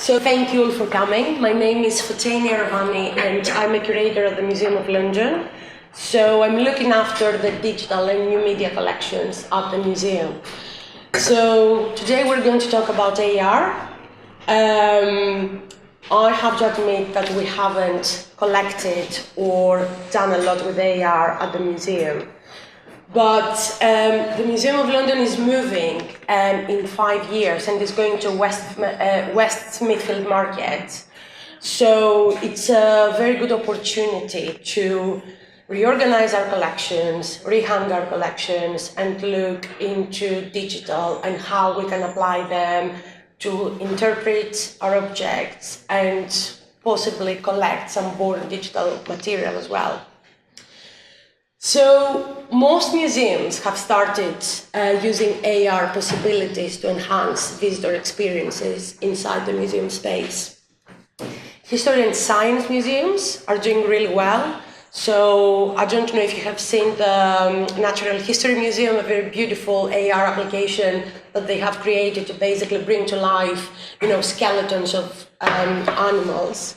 So thank you all for coming. My name is Foteini Aravani and I'm a curator at the Museum of London. So I'm looking after the digital and new media collections at the museum. So today we're going to talk about AR. I have to admit that we haven't collected or done a lot with AR at the museum. But the Museum of London is moving in 5 years and is going to West Smithfield Market. So it's a very good opportunity to reorganize our collections, rehang our collections, and look into digital and how we can apply them to interpret our objects and possibly collect some born digital material as well. So most museums have started using AR possibilities to enhance visitor experiences inside the museum space. History and science museums are doing really well. So I don't know if you have seen the Natural History Museum, a very beautiful AR application that they have created to basically bring to life, skeletons of animals.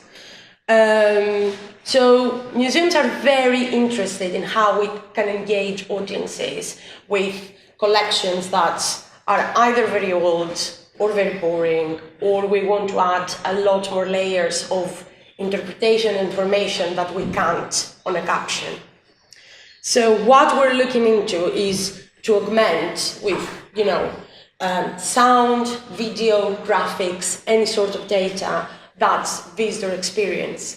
So museums are very interested in how we can engage audiences with collections that are either very old or very boring, or we want to add a lot more layers of interpretation and information that we can't on a caption. So what we're looking into is to augment with, sound, video, graphics, any sort of data that's visitor experience.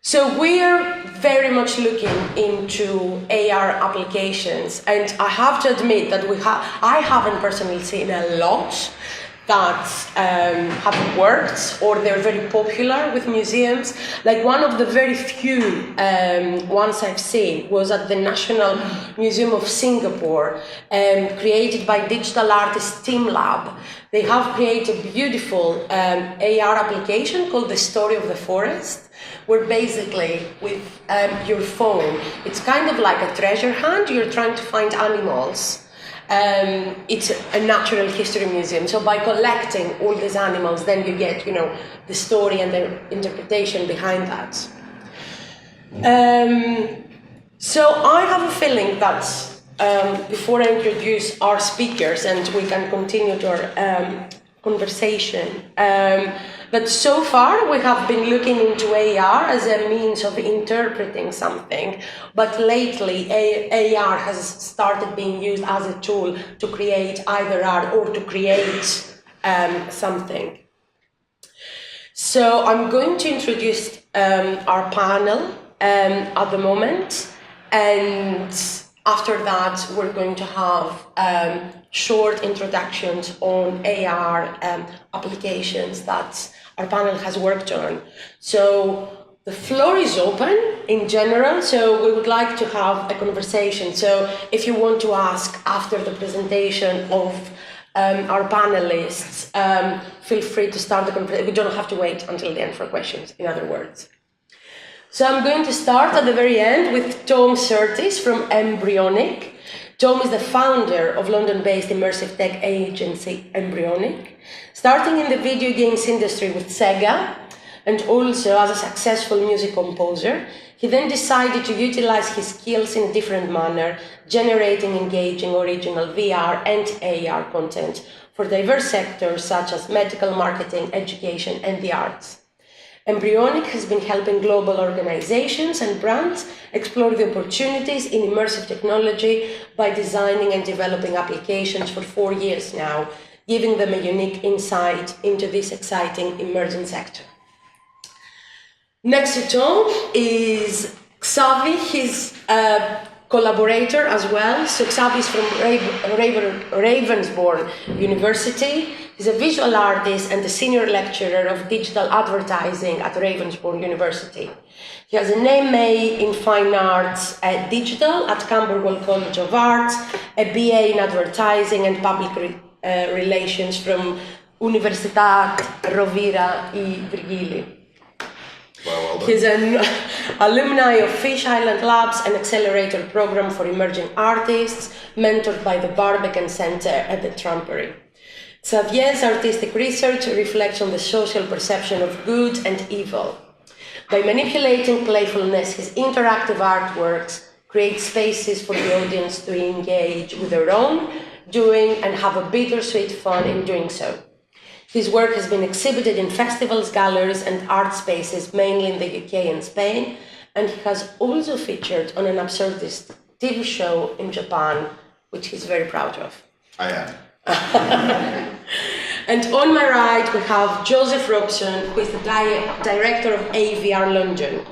So we're very much looking into AR applications, and I have to admit that I haven't personally seen a lot that have worked or they're very popular with museums. Like one of the very few ones I've seen was at the National Museum of Singapore, created by digital artist Team Lab. They have created a beautiful AR application called The Story of the Forest, where basically with your phone, it's kind of like a treasure hunt. You're trying to find animals. It's a natural history museum. So by collecting all these animals, then you get, the story and the interpretation behind that. So I have a feeling that before I introduce our speakers and we can continue to our conversation, but so far we have been looking into AR as a means of interpreting something, but lately AR has started being used as a tool to create either art or to create something. So I'm going to introduce our panel at the moment, and after that we're going to have short introductions on AR applications that our panel has worked on. So the floor is open in general, so we would like to have a conversation. So if you want to ask after the presentation of our panelists, feel free to start the conversation. We don't have to wait until the end for questions, in other words. So I'm going to start at the very end with Tom Szirtes from Mbryonic. Tom is the founder of London-based immersive tech agency Mbryonic, starting in the video games industry with Sega, and also as a successful music composer. He then decided to utilize his skills in a different manner, generating engaging original VR and AR content for diverse sectors such as medical, marketing, education, and the arts. Mbryonic has been helping global organizations and brands explore the opportunities in immersive technology by designing and developing applications for 4 years now, giving them a unique insight into this exciting emerging sector. Next to Tom is Xavi. He's a collaborator as well. So Xavi is from Ravensbourne University. He's a visual artist and a senior lecturer of digital advertising at Ravensbourne University. He has an MA in Fine Arts Digital at Camberwell College of Arts, a BA in Advertising and Public Relations from Universitat Rovira i Virgili. Well done. He's an alumni of Fish Island Labs, an accelerator program for emerging artists, mentored by the Barbican Center at the Trumpery. Xavier's artistic research reflects on the social perception of good and evil. By manipulating playfulness, his interactive artworks create spaces for the audience to engage with their own doing and have a bittersweet fun in doing so. His work has been exhibited in festivals, galleries, and art spaces, mainly in the UK and Spain, and he has also featured on an absurdist TV show in Japan, which he's very proud of. I am. And on my right, we have Joseph Robson, who is the director of AVR London.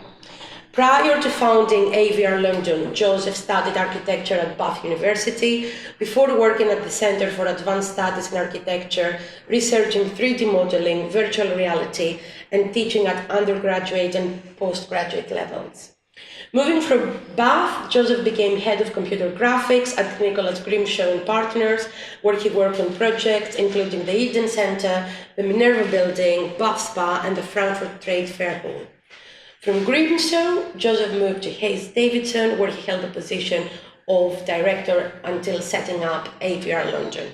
Prior to founding AVR London, Joseph studied architecture at Bath University before working at the Centre for Advanced Studies in Architecture, researching 3D modelling, virtual reality, and teaching at undergraduate and postgraduate levels. Moving from Bath, Joseph became head of computer graphics at Nicholas Grimshaw and Partners, where he worked on projects including the Eden Centre, the Minerva Building, Bath Spa, and the Frankfurt Trade Fair Hall. From Grimshaw, Joseph moved to Hayes Davidson, where he held the position of director until setting up AVR London.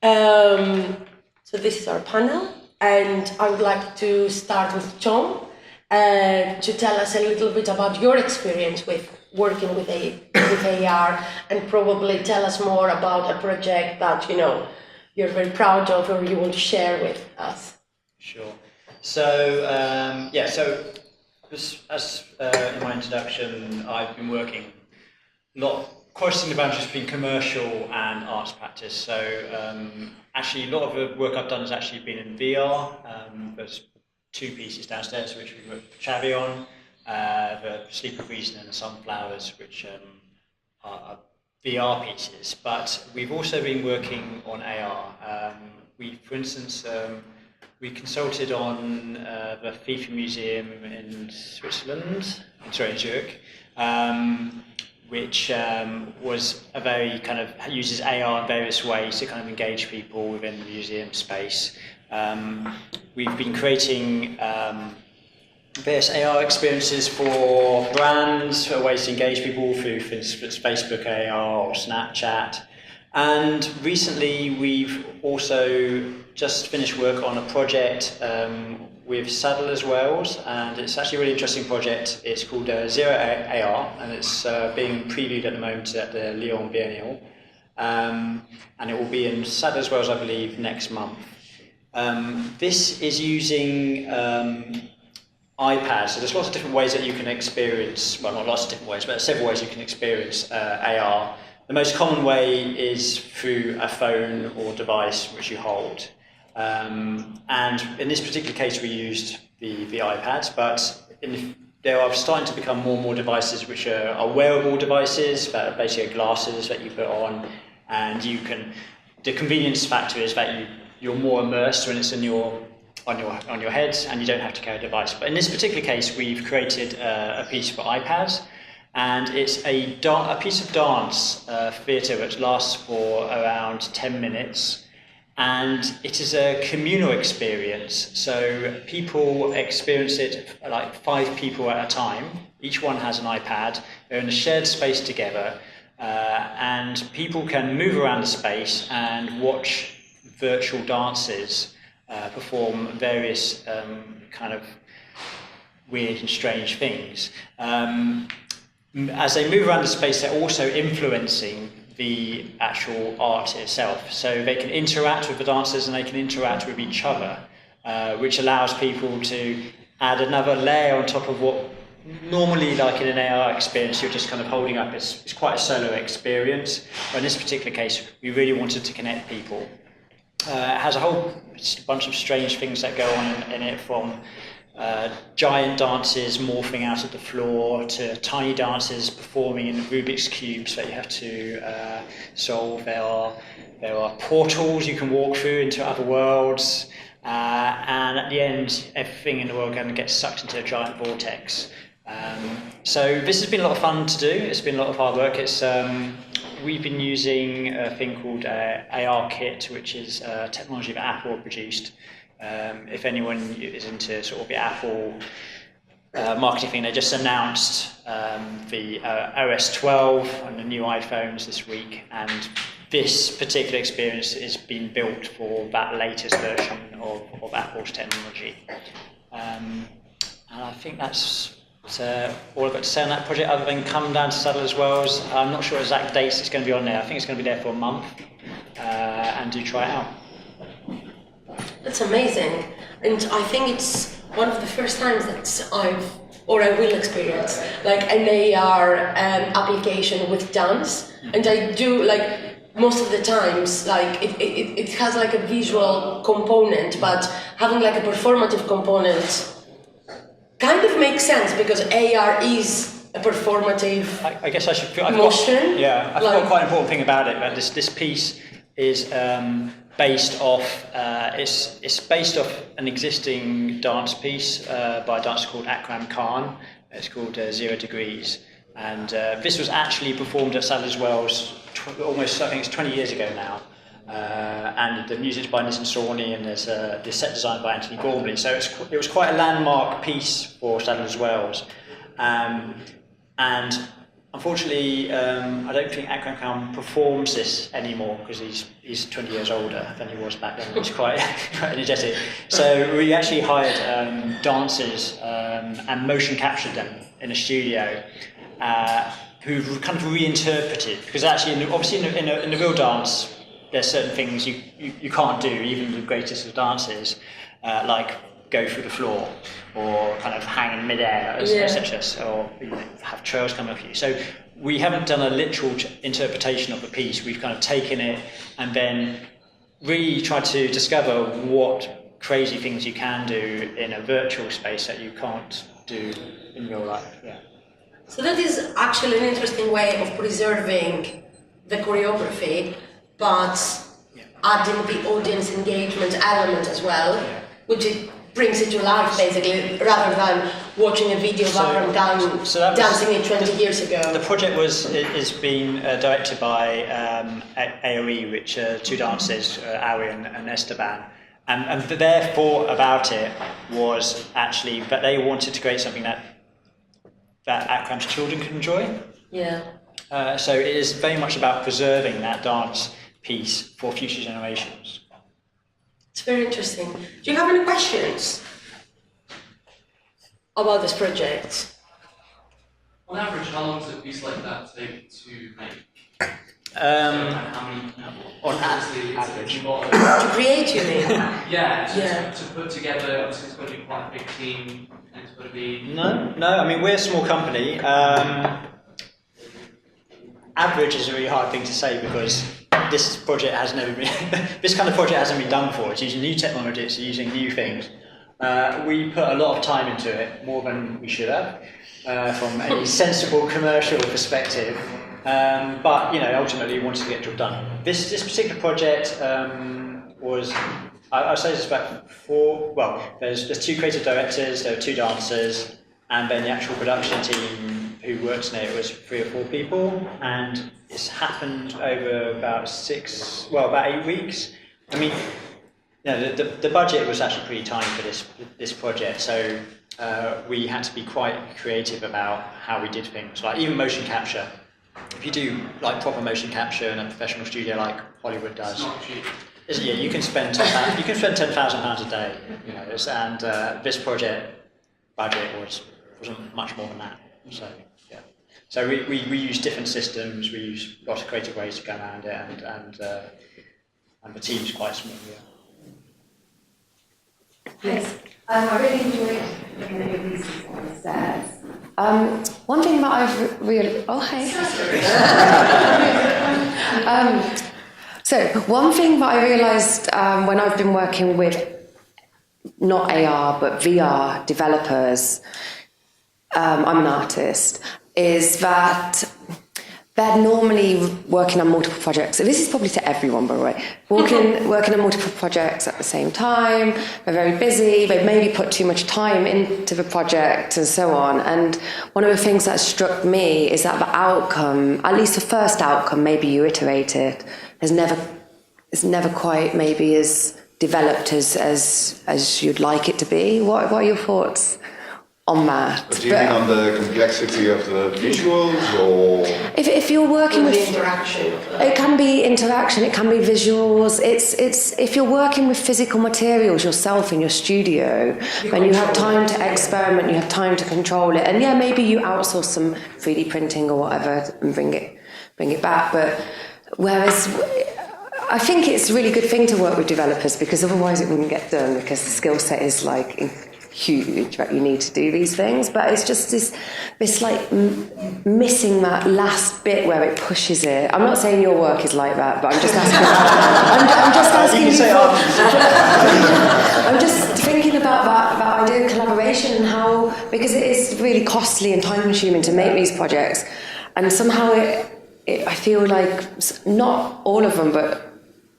So this is our panel, and I would like to start with Tom to tell us a little bit about your experience with working with AR, and probably tell us more about a project that you're very proud of or you want to share with us. Sure. So as in my introduction, I've been working crossing the boundaries between commercial and arts practice. So actually, a lot of the work I've done has actually been in VR. There's 2 pieces downstairs which we worked with Xavi on, the Sleep of Reason and the Sunflowers, which are VR pieces. But we've also been working on AR. For instance, we consulted on the FIFA Museum in Switzerland, in Zurich, which was a very kind of uses AR in various ways to kind of engage people within the museum space. We've been creating various AR experiences for brands, for ways to engage people through, for instance, Facebook AR or Snapchat. And recently we've also just finished work on a project with Sadler's Wells, and it's actually a really interesting project. It's called Zero AR, and it's being previewed at the moment at the Lyon Biennial. And it will be in Sadler's Wells, I believe, next month. This is using iPads, so there's lots of different ways that you can experience, well, not lots of different ways, but several ways you can experience AR. The most common way is through a phone or device which you hold. And in this particular case, we used the iPads, but there are starting to become more and more devices which are wearable devices, that are basically glasses that you put on, and the convenience factor is that you're more immersed when it's on your head, and you don't have to carry a device. But in this particular case, we've created a piece for iPads, and it's a piece of dance theatre which lasts for around 10 minutes. And it is a communal experience, so people experience it like 5 people at a time. Each one has an iPad, they're in a shared space together, and people can move around the space and watch virtual dancers perform various kind of weird and strange things. As they move around the space, they're also influencing the actual art itself. So they can interact with the dancers and they can interact with each other, which allows people to add another layer on top of what normally, like in an AR experience, you're just kind of holding up. It's quite a solo experience. But in this particular case, we really wanted to connect people. It has a whole bunch of strange things that go on in it, from giant dancers morphing out of the floor to tiny dancers performing in Rubik's cubes that you have to solve. There are portals you can walk through into other worlds, and at the end, everything in the world kind of gets sucked into a giant vortex. So this has been a lot of fun to do. It's been a lot of hard work. We've been using a thing called AR Kit, which is technology that Apple produced. If anyone is into sort of the Apple marketing thing, they just announced the OS 12 and the new iPhones this week, and this particular experience is being built for that latest version of Apple's technology. And I think that's all I've got to say on that project, other than come down to Sadler's Wells. I'm not sure exact dates it's going to be on there. I think it's going to be there for a month, and do try it out. That's amazing. And I think it's one of the first times that I will experience like an AR application with dance. And I do most of the times, it has like a visual component, but having like a performative component kind of makes sense because AR is a performative I guess I should feel motion. I've got quite an important thing about it. But this piece is based off. It's based off an existing dance piece by a dancer called Akram Khan. It's called 0 Degrees. And this was actually performed at Sadler's Wells almost, I think it's 20 years ago now. And the music's by Nitin Sawhney, and there's the set design by Anthony Gormley. So it was quite a landmark piece for Sadler's Wells. And unfortunately, I don't think Akram Khan performs this anymore because he's 20 years older than he was back then. He's quite energetic. So we actually hired dancers and motion captured them in a studio. Who kind of reinterpreted, because actually, obviously, in the real dance, there's certain things you can't do, even the greatest of dancers, like go through the floor or kind of hang in midair, etc., or have trails come off you. So we haven't done a literal interpretation of the piece. We've kind of taken it and then really tried to discover what crazy things you can do in a virtual space that you can't do in real life. Yeah. So that is actually an interesting way of preserving the choreography, but adding the audience engagement element as well, which it brings it to life basically, rather than watching a video of Akram Khan dancing it 20 years ago. The project is being directed by AOE, which are two dancers, Ari and Esteban. And their thought about it was actually that they wanted to create something that Akram's children can enjoy. Yeah. So it is very much about preserving that dance piece for future generations. It's very interesting. Do you have any questions about this project? On average, how long does a piece like that take to make? How many people? On average. To create, you mean? To put together, obviously it's got to be quite a big team, and it's got to be... No, I mean, we're a small company. Average is a really hard thing to say because this project has never been, this kind of project hasn't been done before. It's using new technology, it's using new things. We put a lot of time into it, more than we should have, from a sensible commercial perspective. But ultimately, we wanted to get the job done. This particular project was, I'd say, it's about four. Well, there's two creative directors, there were two dancers, and then the actual production team who worked in it was 3 or 4 people, and it's happened over about 8 weeks. I mean, the budget was actually pretty tiny for this project, so we had to be quite creative about how we did things, like even motion capture. If you do like proper motion capture in a professional studio like Hollywood does, it's not cheap. You can spend £10,000 a day, and this project budget wasn't much more than that. So yeah, so we use different systems, we use lots of creative ways to go around it, and the team's quite small. Yeah. Yes, I really enjoyed looking at your pieces on the stairs. One thing that I've really... Oh, hey. So one thing that I realised when I've been working with not AR but VR developers, I'm an artist, is that they're normally working on multiple projects. So this is probably to everyone, by the way. Working on multiple projects at the same time. They're very busy. They maybe put too much time into the project and so on. And one of the things that struck me is that the outcome, at least the first outcome, maybe you iterate it, is never quite maybe as developed as you'd like it to be. What are your thoughts on that. But do you mean on the complexity of the visuals, or if you're working with the interaction? it can be interaction, it can be visuals. It's if you're working with physical materials yourself in your studio, then you have time to experiment, you have time to control it, and yeah, maybe you outsource some 3D printing or whatever and bring it back. But whereas I think it's a really good thing to work with developers, because otherwise it wouldn't get done, because the skill set is like huge, right? You need to do these things, but it's just this like missing that last bit where it pushes it. I'm not saying your work is like that, but I'm just asking. I'm just asking you. I'm just thinking about that idea of collaboration and how, because it is really costly and time consuming to make these projects, and somehow I feel like not all of them, but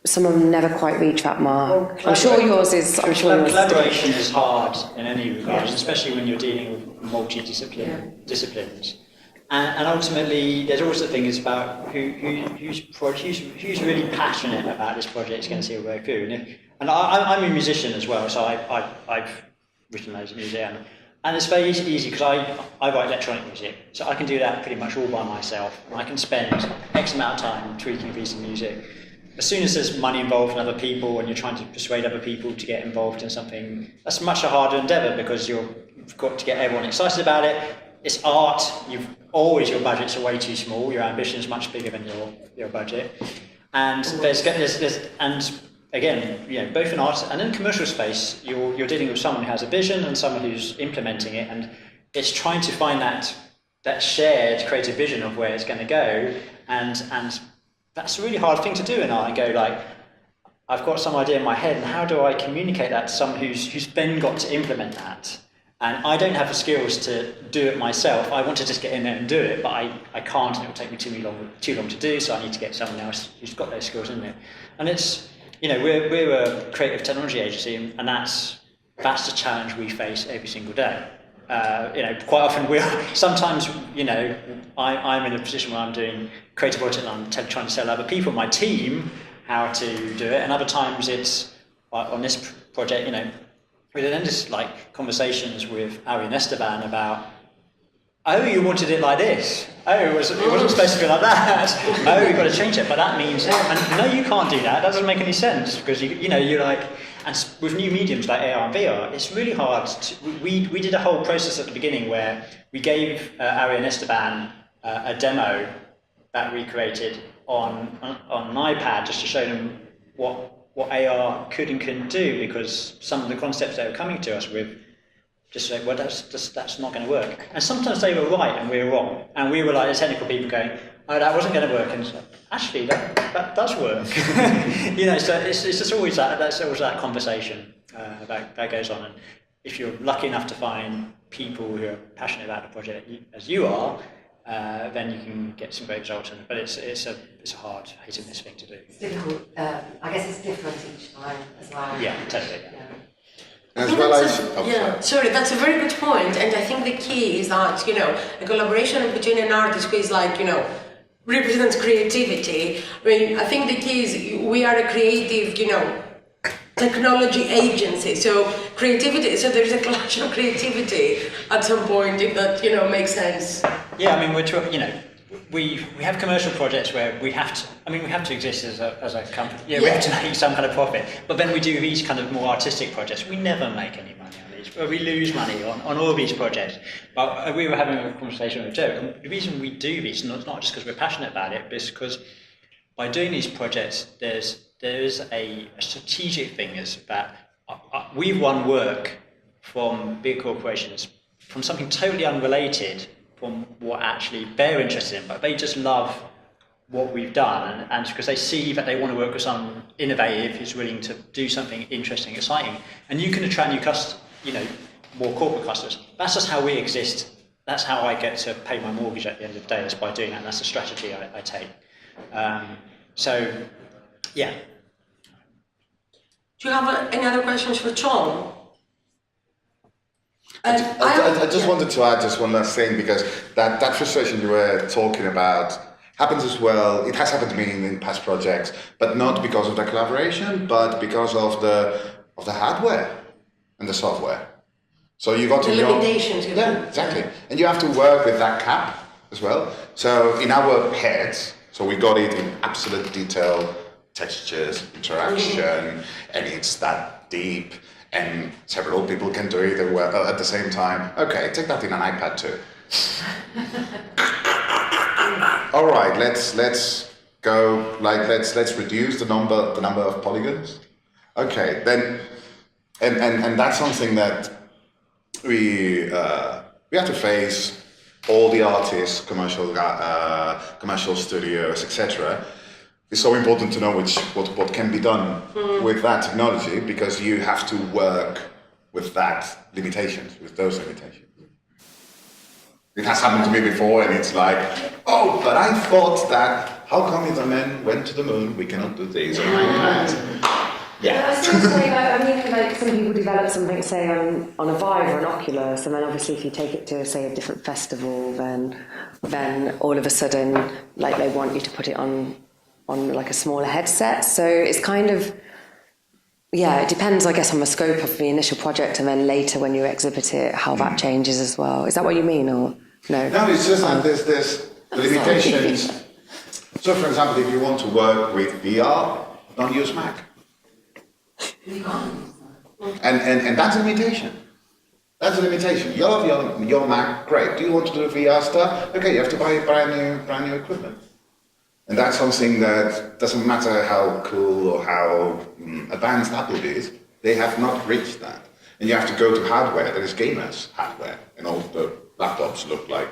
some of them never quite reach that mark. I'm sure yours is. Collaboration is hard in any regard, especially when you're dealing with disciplines. And ultimately, there's also the thing is about who's really passionate about this project is going to see it way through. And I'm a musician as well, so I've written loads of music, and it's very easy because I write electronic music, so I can do that pretty much all by myself. And I can spend X amount of time tweaking a piece of music. As soon as there's money involved and other people, and you're trying to persuade other people to get involved in something, that's much a harder endeavour, because you've got to get everyone excited about it. It's art. Your budgets are way too small. Your ambition is much bigger than your budget. And there's and again, both in art and in commercial space, you're dealing with someone who has a vision and someone who's implementing it, and it's trying to find that shared creative vision of where it's going to go, and that's a really hard thing to do in art, and go like, I've got some idea in my head, and how do I communicate that to someone who's then got to implement that? And I don't have the skills to do it myself. I want to just get in there and do it, but I can't, and it will take me too long to do, so I need to get someone else who's got those skills in there. And it's, we're a creative technology agency, and that's the challenge we face every single day. Quite often sometimes, I'm in a position where I'm doing creative project and I'm trying to tell other people, my team, how to do it, and other times it's on this project, we then just like conversations with Ari and Esteban about, oh, you wanted it like this. Oh, it wasn't supposed to be like that. Oh, we've got to change it. But that means, and no, you can't do that. That doesn't make any sense, because you're like, and with new mediums like AR and VR, it's really hard. We did a whole process at the beginning where we gave Ari and Esteban a demo that we created on an iPad, just to show them what AR could and couldn't do, because some of the concepts they were coming to us with, just like, well, that's not going to work. And sometimes they were right and we were wrong, and we were like the technical people going, oh, that wasn't going to work, and it's like, actually that does work. So it's just always that conversation that goes on. And if you're lucky enough to find people who are passionate about the project as you are, then you can get some great results. But it's a hard hit and miss thing to do. It's difficult. I guess it's different each time as well. Yeah, totally. Yeah. as well as... Sorry, that's a very good point. And I think the key is that, a collaboration between an artist who is like, represents creativity. I mean, I think the key is we are a creative, technology agency. So creativity, so there's a clash of creativity at some point, if that, makes sense. Yeah, I mean, we have commercial projects where we have to exist as a company. Yeah, we have to make some kind of profit. But then we do these kind of more artistic projects. We never make any money on these. We lose money on all these projects. But we were having a conversation with Joe, and the reason we do these, and it's not just because we're passionate about it, but it's because by doing these projects, there is a strategic thing, is that we've won work from big corporations, from something totally unrelated from what actually they're interested in, but they just love what we've done, and because they see that they want to work with someone innovative who's willing to do something interesting, exciting, and you can attract new customers, more corporate customers. That's just how we exist. That's how I get to pay my mortgage at the end of the day, is by doing that, and that's the strategy I take. So, yeah. Do you have any other questions for Tom? I just wanted to add just one last thing, because that frustration you were talking about happens as well. It has happened to me in past projects, but not because of the collaboration, but because of the hardware and the software. So you got The to limitations. Yeah, exactly. And you have to work with that cap as well. So in our heads, so we got it in absolute detail, textures, interaction, and it's that deep, and several people can do it at the same time. Okay, take that in an iPad too. All right, let's go. Let's reduce the number of polygons. Okay, then, and that's something that we have to face. All the artists, commercial studios, etc. It's so important to know what can be done with that technology, because you have to work with those limitations. It has happened to me before, and it's like, oh, but I thought that, how come if the men went to the moon, we cannot do this on iPad? Yeah. I was going to say, I mean, like some people develop something, say, on a Vive or an Oculus, and then obviously if you take it to, say, a different festival, then all of a sudden, like, they want you to put it on like a smaller headset. So it's kind of, yeah, it depends, I guess, on the scope of the initial project, and then later when you exhibit it, how that changes as well. Is that what you mean, or no? No, it's just that there's limitations. So, for example, if you want to work with VR, don't use Mac. And that's a limitation. That's a limitation. You love your Mac, great. Do you want to do VR stuff? Okay, you have to buy brand new equipment. And that's something that doesn't matter how cool or how advanced Apple is, they have not reached that. And you have to go to hardware that is gamers' hardware. And all the laptops look like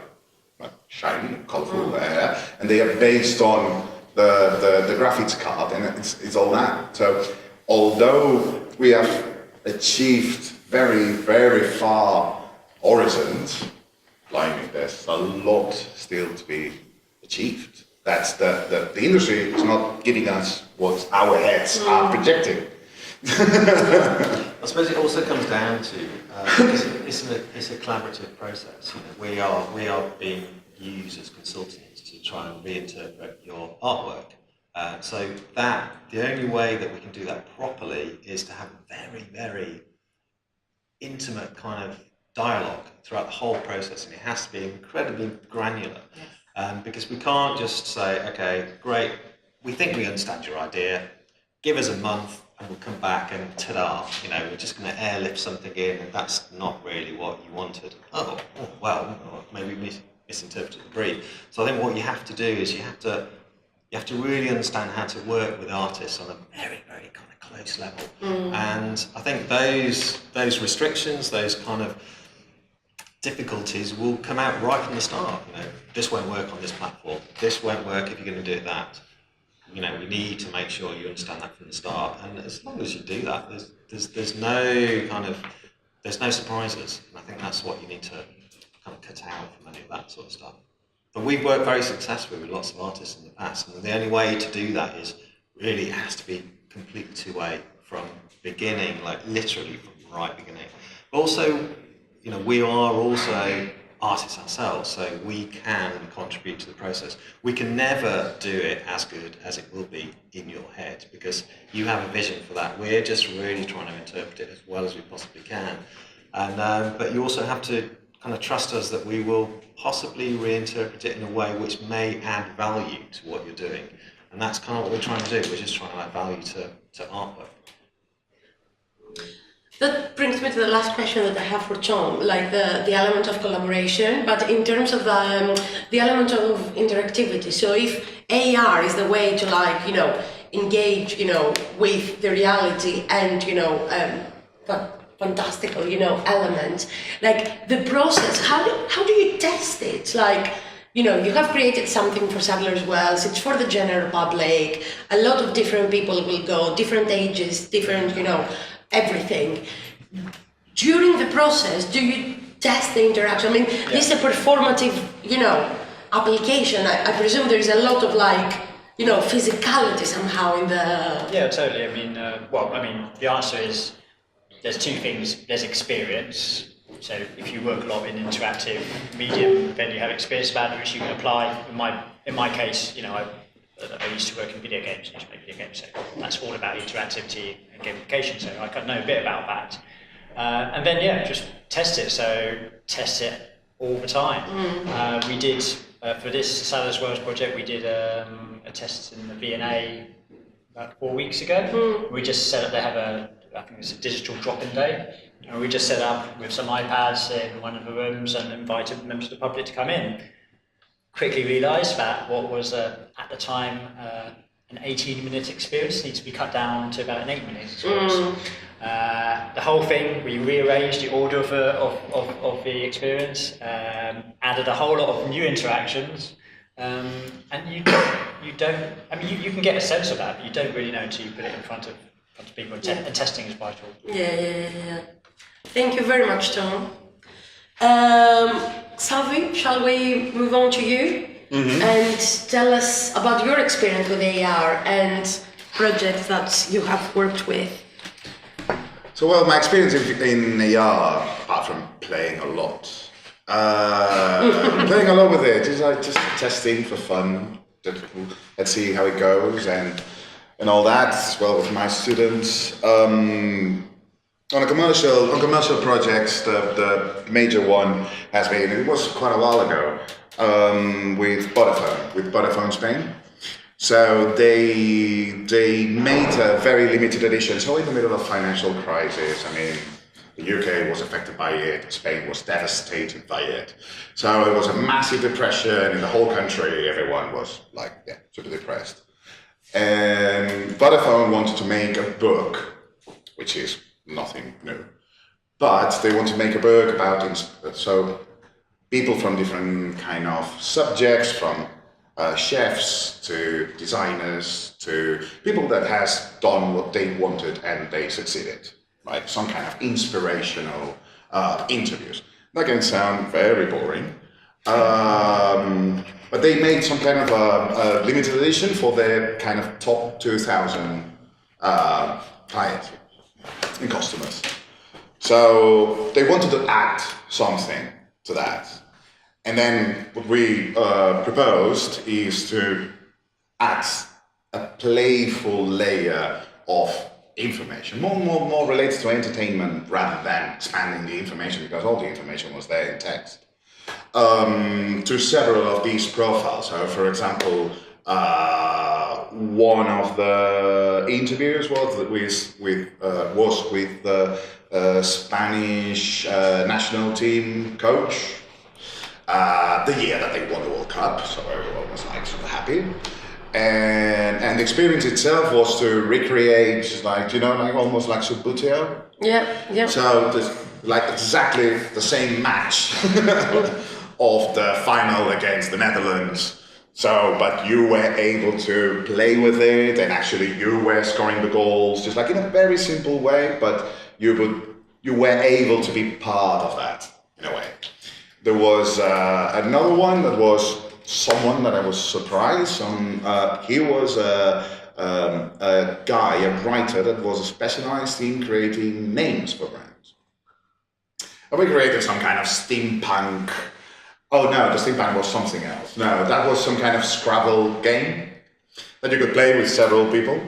shiny, colorful, and they are based on the graphics card, and it's all that. So although we have achieved very, very far horizons, blimey, there's a lot still to be achieved. That's the industry is not giving us what our heads are projecting. I suppose it also comes down to because it's a collaborative process. You know, we are being used as consultants to try and reinterpret your artwork. So that the only way that we can do that properly is to have a very, very intimate kind of dialogue throughout the whole process, and it has to be incredibly granular. Because we can't just say, okay, great, we think we understand your idea, give us a month and we'll come back and ta-da, we're just going to airlift something in, and that's not really what you wanted. Oh well, maybe we misinterpreted the brief. So I think what you have to do is you have to really understand how to work with artists on a very, very kind of close level. And I think those restrictions, those kind of difficulties will come out right from the start. This won't work on this platform. This won't work if you're going to do it that. We need to make sure you understand that from the start. And as long as you do that, there's no surprises. And I think that's what you need to kind of cut out from any of that sort of stuff. But we've worked very successfully with lots of artists in the past, and the only way to do that is really it has to be completely two-way from beginning, like literally from the right beginning. But also, we are also artists ourselves, so we can contribute to the process. We can never do it as good as it will be in your head, because you have a vision for that. We're just really trying to interpret it as well as we possibly can. And but you also have to kind of trust us that we will possibly reinterpret it in a way which may add value to what you're doing. And that's kind of what we're trying to do. We're just trying to add value to artwork. That brings me to the last question that I have for John, like the element of collaboration, but in terms of the element of interactivity. So if AR is the way to engage, with the reality and, fantastical, element, like the process, how do you test it? Like, you have created something for Sadler's Wells, it's for the general public, a lot of different people will go, different ages, different, everything. During the process, do you test the interaction? I mean, this is a performative, application. I presume there is a lot of physicality somehow in the... Yeah, totally. The answer is there's two things. There's experience. So if you work a lot in interactive medium, then you have experience about it which you can apply. In my case, I used to work in video games, I used to make video games, so that's all about interactivity and gamification, so I know a bit about that. And then, just test it. So test it all the time. We did, for this Salad Worlds project, we did a test in the V&A about 4 weeks ago. We just set up, they have I think it's a digital drop-in day. And we just set up with some iPads in one of the rooms and invited members of the public to come in. Quickly realised that what was, at the time, an 18-minute experience needs to be cut down to about an 8-minute experience. The whole thing, we rearranged the order of the experience, added a whole lot of new interactions, and you don't, I mean, you can get a sense of that, but you don't really know until you put it in front of people, and testing is vital. Yeah. Thank you very much, Tom. Xavi, shall we move on to you? And tell us about your experience with AR and projects that you have worked with. So, well, my experience in AR, apart from playing a lot, with it is like just testing for fun. Let's see how it goes and all that, as well with my students. On commercial projects, the major one has been, it was quite a while ago, with Vodafone Spain. So they made a very limited edition. So in the middle of financial crisis, I mean, the UK was affected by it, Spain was devastated by it. So it was a massive depression in the whole country. Everyone was like, super depressed. And Vodafone wanted to make a book, which is nothing new, but they want to make a book about so people from different kind of subjects, from chefs to designers to people that has done what they wanted and they succeeded, right? Some kind of inspirational interviews. That can sound very boring, but they made some kind of a limited edition for their kind of top 2,000 clients and customers. So they wanted to add something to that. And then what we proposed is to add a playful layer of information, more related to entertainment rather than expanding the information, because all the information was there in text, to several of these profiles. So, for example, one of the interviews was with the Spanish national team coach, the year that they won the World Cup, so everyone was like super happy. And the experience itself was to recreate, like, almost like Subbuteo. Yeah. So there's like exactly the same match of the final against the Netherlands. So, but you were able to play with it, and actually you were scoring the goals, just like in a very simple way, but you were able to be part of that, in a way. There was another one that was someone that I was surprised. He was a guy, a writer that was specialized in creating names for brands. And we created some kind of steampunk. Oh no, the steampunk was something else. No, that was some kind of Scrabble game that you could play with several people.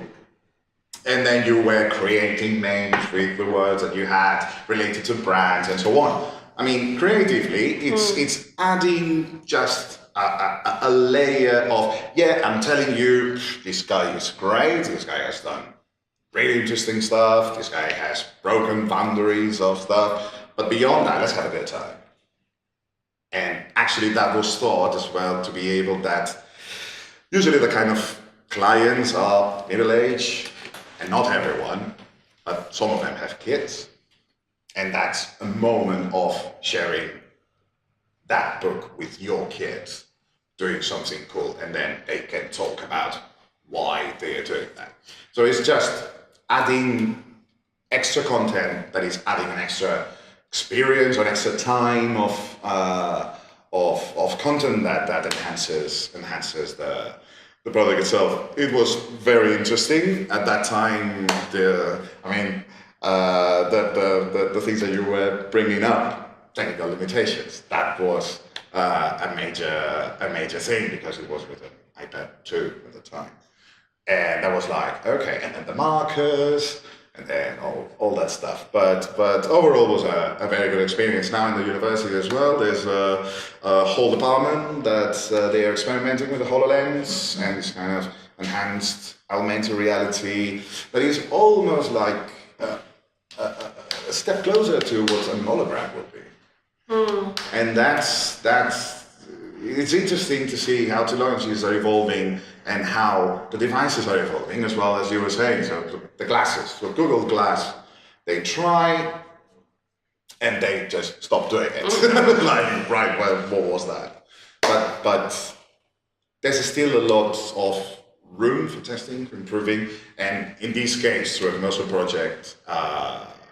And then you were creating names with the words that you had related to brands and so on. I mean, creatively, it's adding just a layer of, I'm telling you, this guy is great, this guy has done really interesting stuff, this guy has broken boundaries of stuff, but beyond that, let's have a good time. And actually that was thought as well to be able that, usually the kind of clients are middle-aged, and not everyone, but some of them have kids. And that's a moment of sharing that book with your kids, doing something cool, and then they can talk about why they are doing that. So it's just adding extra content that is adding an extra experience or extra time of content that enhances the product itself. It was very interesting at that time. The things that you were bringing up, technical limitations, that was a major thing, because it was with an iPad 2 at the time. And that was like, okay, and then the markers, and then all that stuff. But overall was a very good experience. Now in the university as well, there's a whole department that they are experimenting with the HoloLens and this kind of enhanced augmented reality that is almost like a step closer to what an hologram would be. And that's it's interesting to see how technologies are evolving and how the devices are evolving, as well as you were saying. So the glasses, so Google Glass, they try and they just stop doing it. Like, right, well, what was that? But there's still a lot of room for testing, for improving, and in this case, through the Muscle project,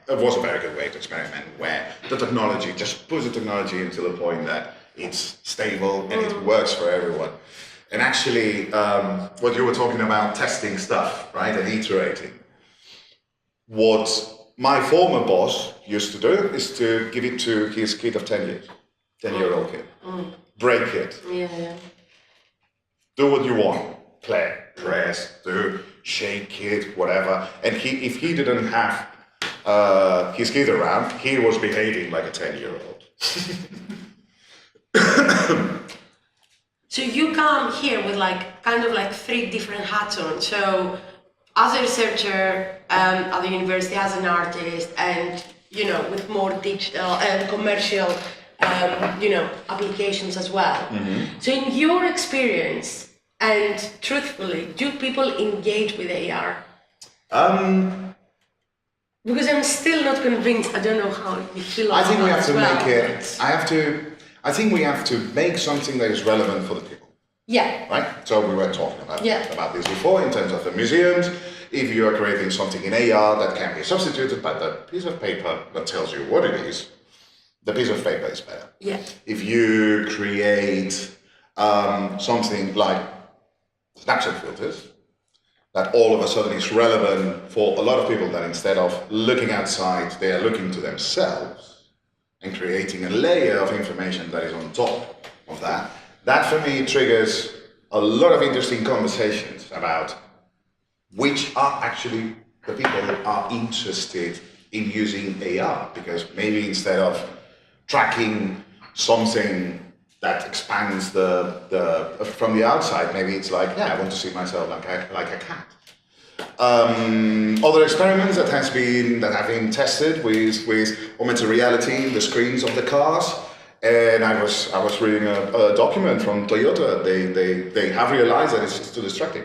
it was a very good way to experiment, where the technology just puts the technology into the point that it's stable and it works for everyone. And actually, what you were talking about, testing stuff, right, and iterating. What my former boss used to do is to give it to his kid of 10-year-old kid. Break it. Yeah. Do what you want. Play, press, do, shake it, whatever. And if he didn't have his kid around, he was behaving like a 10-year-old. So you come here with kind of 3 different hats on. So as a researcher at the university, as an artist, and with more digital and commercial applications as well. So in your experience, and truthfully, do people engage with AR? Because I'm still not convinced. I don't know how you feel about I think we have that to as well, make it. I think we have to make something that is relevant for the people. Yeah. Right? So we were talking about this before in terms of the museums. If you are creating something in AR that can be substituted by the piece of paper that tells you what it is, the piece of paper is better. Yeah. If you create something like Snapchat filters, that all of a sudden is relevant for a lot of people, that instead of looking outside, they are looking to themselves and creating a layer of information that is on top of that. That for me triggers a lot of interesting conversations about which are actually the people that are interested in using AR, because maybe instead of tracking something that expands from the outside, maybe it's like, I want to see myself like a cat. Other experiments that have been tested with augmented reality, the screens of the cars, and I was reading a document from Toyota. They have realized that it's too distracting.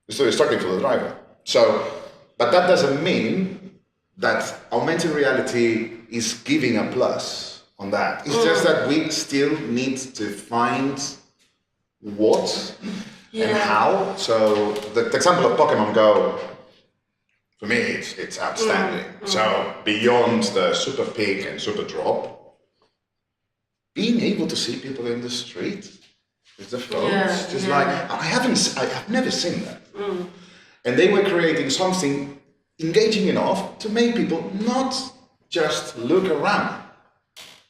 It's too distracting for the driver. So, but that doesn't mean that augmented reality is giving a plus on that. It's just that we still need to find what and how. So the example of Pokemon Go, for me, it's outstanding. So beyond the super pick and super drop, being able to see people in the street with the phones, I've never seen that. And they were creating something engaging enough to make people not just look around.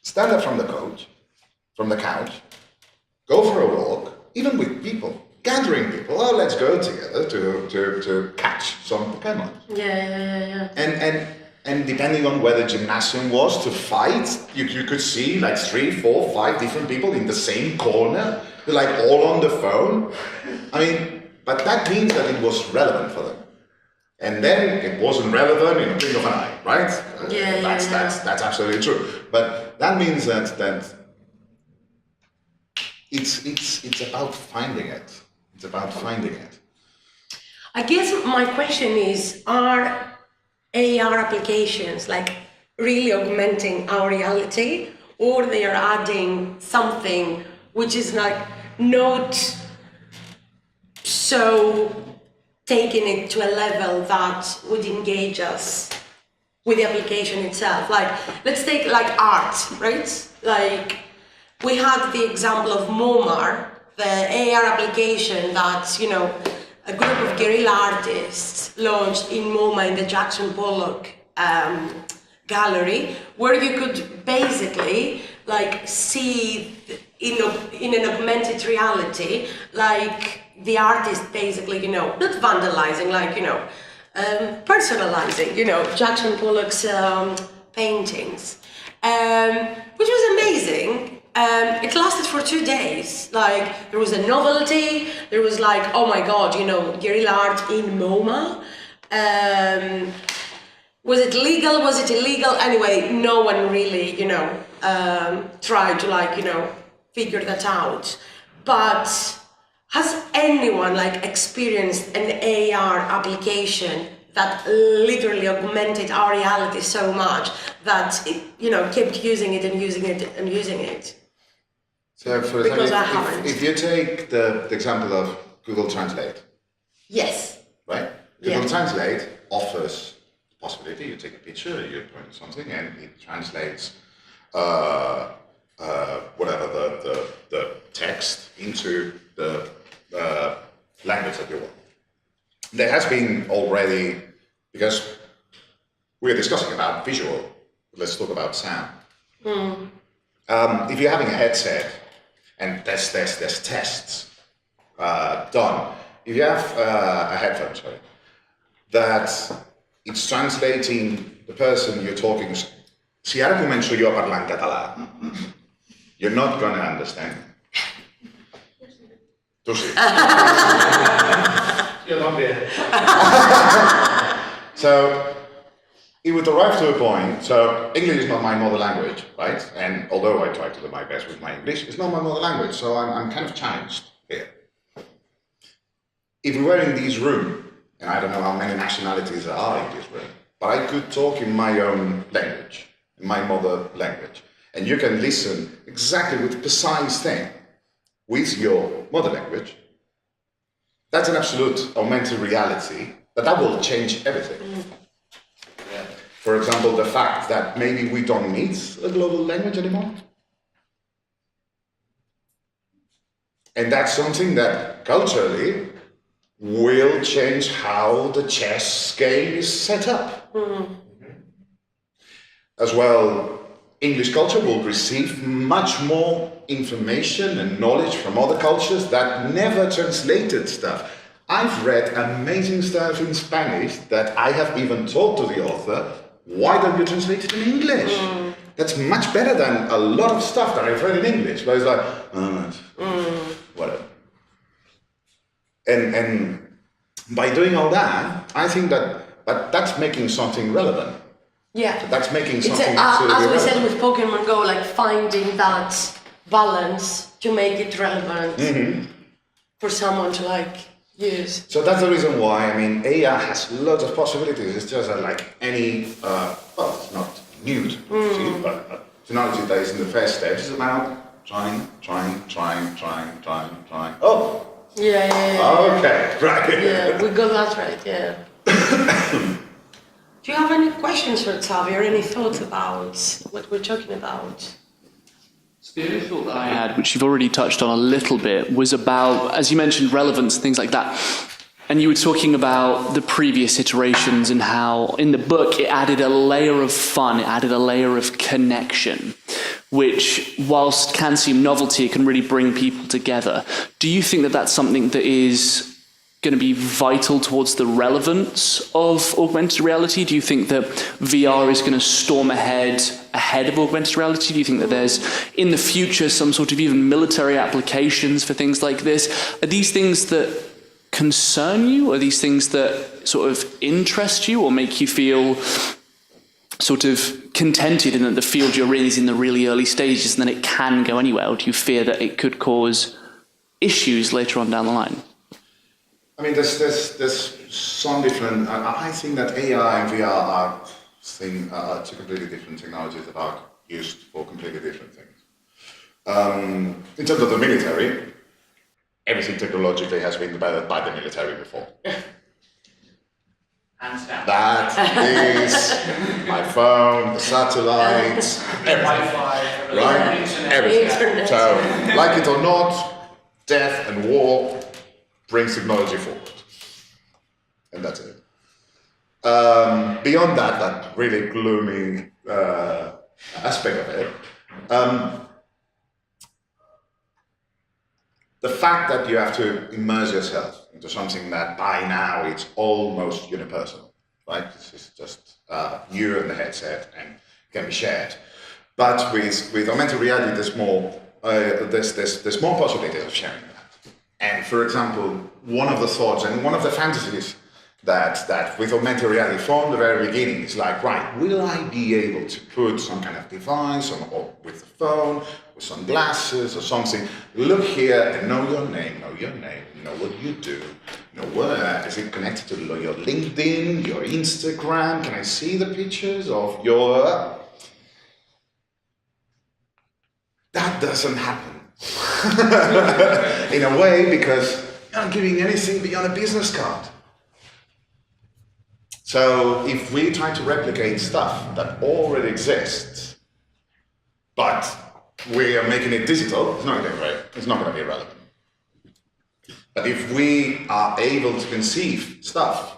Stand up from the couch, go for a walk, even with people, gathering people. Oh, let's go together to catch some Pokemon. Yeah. And depending on where the gymnasium was to fight, you could see 3, 4, 5 different people in the same corner, all on the phone. I mean, but that means that it was relevant for them. And then it wasn't relevant in a blink of an eye, right? That's absolutely true. But that means that it's about finding it. It's about finding it. I guess my question is, are AR applications really augmenting our reality, or they are adding something which is not so taking it to a level that would engage us with the application itself? Let's take art, right? We had the example of MoMA, the AR application that, a group of guerrilla artists launched in MoMA in the Jackson Pollock gallery, where you could basically see in an augmented reality, the artist basically, not vandalizing, personalizing, Jackson Pollock's paintings, which was amazing. It lasted for 2 days. Like, there was a novelty, there was like, oh my God, guerrilla art in MoMA. Was it legal? Was it illegal? Anyway, no one really, tried to figure that out. But has anyone experienced an AR application that literally augmented our reality so much that it, kept using it and using it and using it? So, for Because I example, haven't. if you take the example of Google Translate, Yes. right? Yeah. Google Translate offers the possibility, you take a picture, you point to something, and it translates whatever the text into the language that you want. There has been already, because we're discussing about visual, let's talk about sound. If you're having a headset, and there's tests done, if you have a headphone, that it's translating the person you're talking. Si ara començo jo a parlar en català, you're not going to understand. Tu sí. Jo també. So it would arrive to a point, so English is not my mother language, right? And although I try to do my best with my English, it's not my mother language, so I'm kind of challenged here. If we were in this room, and I don't know how many nationalities there are in this room, but I could talk in my own language, in my mother language, and you can listen exactly with precise thing with your mother language. That's an absolute augmented reality, but that will change everything. Yeah. For example, the fact that maybe we don't need a global language anymore. And that's something that culturally will change how the chess game is set up. As well, English culture will receive much more information and knowledge from other cultures that never translated stuff. I've read amazing stuff in Spanish that I have even told to the author, why don't you translate it in English? That's much better than a lot of stuff that I've read in English, but it's like, whatever. And by doing all that, I think that's making something relevant. Yeah. So that's making It's something as we relevant. said with Pokemon Go, finding that balance to make it relevant for someone to use. So that's the reason why, AR has lots of possibilities. It's just that any, it's not new, but technology that is in the first stage is about trying. Oh! Yeah. Okay, right. Yeah, we got that right, yeah. Do you have any questions for Xavi or any thoughts about what we're talking about? The only thought that I had, which you've already touched on a little bit, was about, as you mentioned, relevance and things like that. And you were talking about the previous iterations and how in the book it added a layer of fun, it added a layer of connection, which, whilst can seem novelty, it can really bring people together. Do you think that that's something that is going to be vital towards the relevance of augmented reality? Do you think that VR is going to storm ahead of augmented reality? Do you think that there's, in the future, some sort of even military applications for things like this? Are these things that concern you? Are these things that sort of interest you or make you feel sort of contented in that the field you're in is in the really early stages and then it can go anywhere? Or do you fear that it could cause issues later on down the line? There's some different. I think that AR and VR are two completely different technologies that are used for completely different things. In terms of the military, everything technologically has been developed by the military before. Hands down. That is my phone, the satellites, everything. Wi-Fi, Right? internet. Everything. So, like it or not, death and war brings technology forward. And that's it. Beyond that really gloomy aspect of it, the fact that you have to immerse yourself into something that by now it's almost universal, right? This is just you and the headset and can be shared. But with augmented reality, there's more possibilities of sharing that. And for example, one of the thoughts and one of the fantasies that with augmented reality from the very beginning is like, right, will I be able to put some kind of device or with the phone, with some glasses or something, look here and know your name, know what you do, know where, is it connected to your LinkedIn, your Instagram, can I see the pictures of your... That doesn't happen in a way because you're not giving anything beyond a business card. So if we try to replicate stuff that already exists, but we are making it digital, it's not going to be relevant. But if we are able to conceive stuff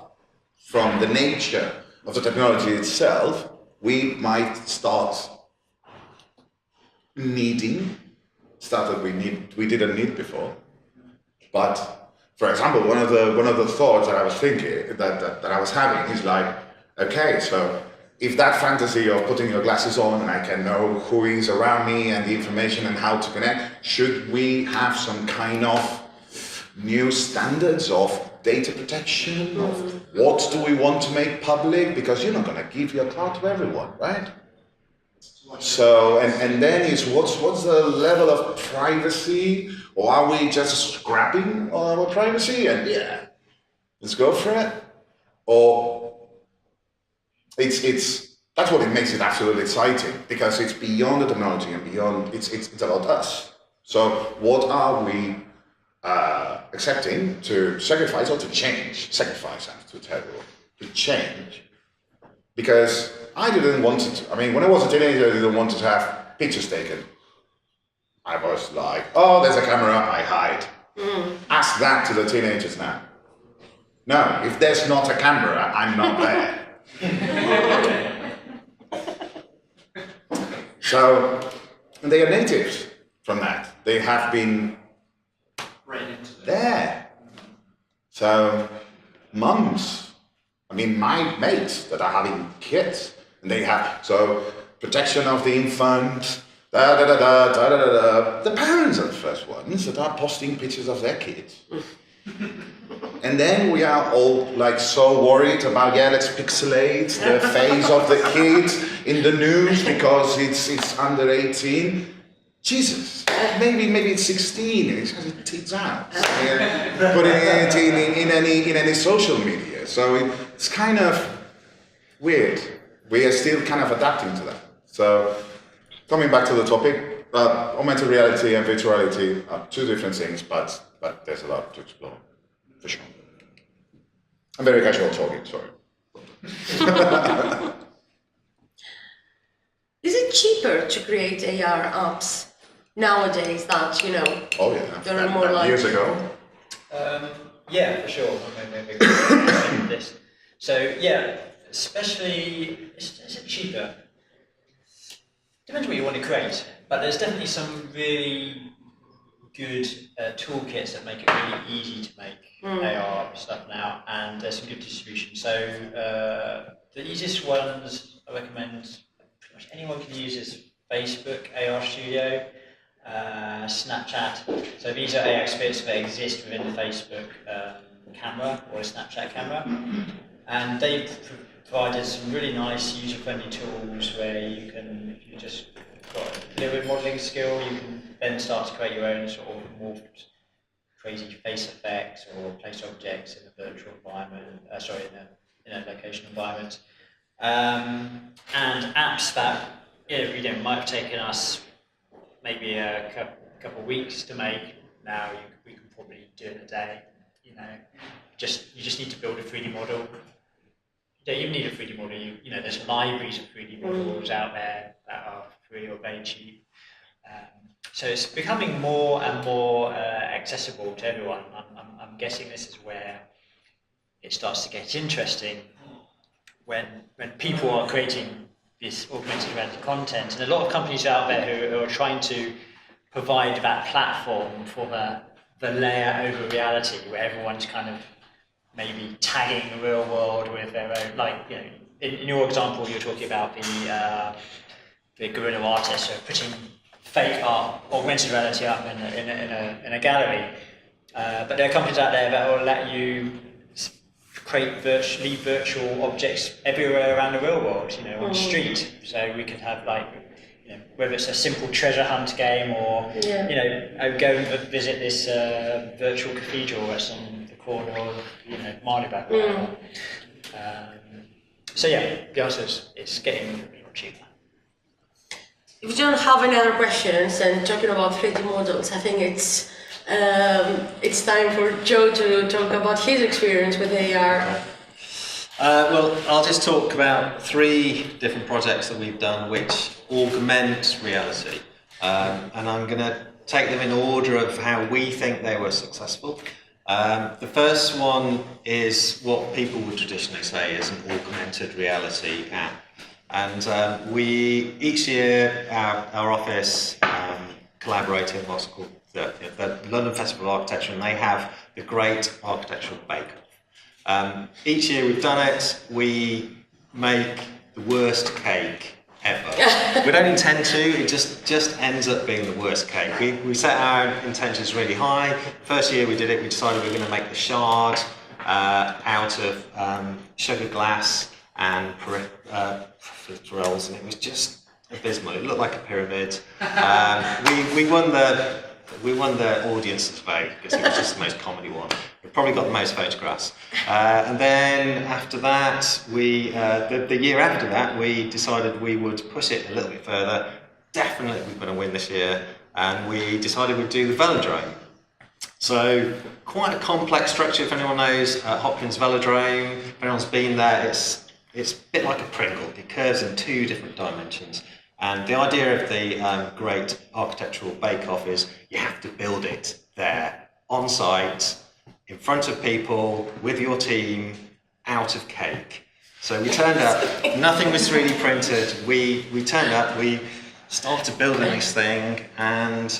from the nature of the technology itself, we might start needing stuff that we didn't need before. But for example, one of the thoughts that I was thinking that I was having is like, okay, so if that fantasy of putting your glasses on and I can know who is around me and the information and how to connect, should we have some kind of new standards of data protection? Of what do we want to make public? Because you're not going to give your card to everyone, right? So, and then is what's the level of privacy, or are we just scrapping our privacy and yeah, let's go for it? Or it's that's what it makes it absolutely exciting, because it's beyond the technology and beyond, it's about us. So what are we accepting to sacrifice or to change? Sacrifice sounds too terrible. To change. Because I didn't want to, I mean, when I was a teenager, I didn't want to have pictures taken. I was like, oh, there's a camera, I hide. Ask that to the teenagers now. No, if there's not a camera, I'm not there. So, and they are natives from that. They have been there. So, mums, I mean, my mates that are having kids, and they have, so, protection of the infant, the parents are the first ones that are posting pictures of their kids. And then we are all like so worried about, yeah, let's pixelate the face of the kid in the news because it's under 18. Jesus, maybe it's 16 and it has its tits out. Putting it in any social media. So it's kind of weird. We are still kind of adapting to that. So coming back to the topic, augmented reality and virtuality are two different things, but there's a lot to explore, for sure. I'm very casual talking, sorry. Is it cheaper to create AR apps nowadays that, you know, oh yeah, there are more like... years ago? Yeah, for sure. Maybe this. So yeah, especially, is it cheaper? Depends what you want to create, but there's definitely some really good toolkits that make it really easy to make AR stuff now, and there's some good distribution. So the easiest ones I recommend, pretty much anyone can use, is Facebook AR Studio, Snapchat. So these are AR experiences that exist within the Facebook camera or a Snapchat camera, and they provided some really nice user-friendly tools where you can, if you just got a little bit of modelling skill, you can then start to create your own sort of more crazy face effects or place objects in a virtual environment, in a location environment. And apps that, might have taken us maybe a couple of weeks to make, now we can probably do it in a day. You just need to build a 3D model. You don't even need a 3D model. There's libraries of 3D models out there that are free or very cheap. So it's becoming more and more accessible to everyone. I'm guessing this is where it starts to get interesting, when people are creating this augmented reality content, and a lot of companies out there who are trying to provide that platform for the layer over reality, where everyone's kind of maybe tagging the real world with their own, like, you know, in your example, you're talking about the guerrilla artists, so putting fake art, augmented reality up in a gallery. But there are companies out there that will let you create virtual objects everywhere around the real world, you know, on the street. So we could have, like, you know, whether it's a simple treasure hunt game or, you know, go and visit this virtual cathedral that's on the corner of, you know, Marleyback. So yeah, the answer is it's getting a little cheaper. If you don't have any other questions, and talking about 3D models, I think it's time for Joe to talk about his experience with AR. Well, I'll just talk about 3 different projects that we've done which augment reality. And I'm going to take them in order of how we think they were successful. The first one is what people would traditionally say is an augmented reality app. And each year, our office collaborating with what's called the London Festival of Architecture, and they have the Great Architectural Bake-Off. Each year we've done it, we make the worst cake ever. We don't intend to, it just ends up being the worst cake. We set our intentions really high. First year we did it, we decided we were going to make the shard out of sugar glass and peripherals, and it was just abysmal. It looked like a pyramid. We won the audience's vote because it was just the most comedy one. We probably got the most photographs. And then after that, the year after that, we decided we would push it a little bit further. Definitely we're going to win this year. And we decided we'd do the velodrome. So quite a complex structure, if anyone knows Hopkins Velodrome. If anyone's been there, it's a bit like a Pringle. It curves in 2 different dimensions. And the idea of the Great Architectural Bake-Off is you have to build it there, on site, in front of people, with your team, out of cake. So we turned up, nothing was 3D printed. We turned up, we started building this thing, and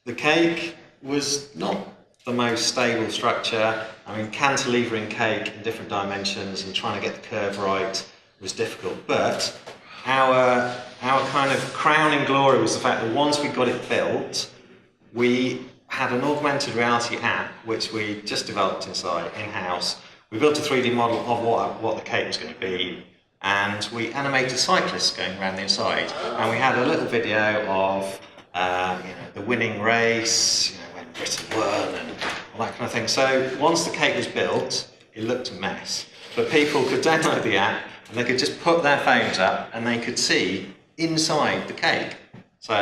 the cake was not the most stable structure. I mean, cantilevering cake in different dimensions and trying to get the curve right was difficult, but our kind of crowning glory was the fact that once we got it built, we had an augmented reality app which we just developed in-house. We built a 3D model of what the cake was going to be, and we animated cyclists going around the inside. And we had a little video of the winning race, when Britain won and all that kind of thing. So once the cake was built, it looked a mess. But people could download the app and they could just put their phones up and they could see inside the cake. So,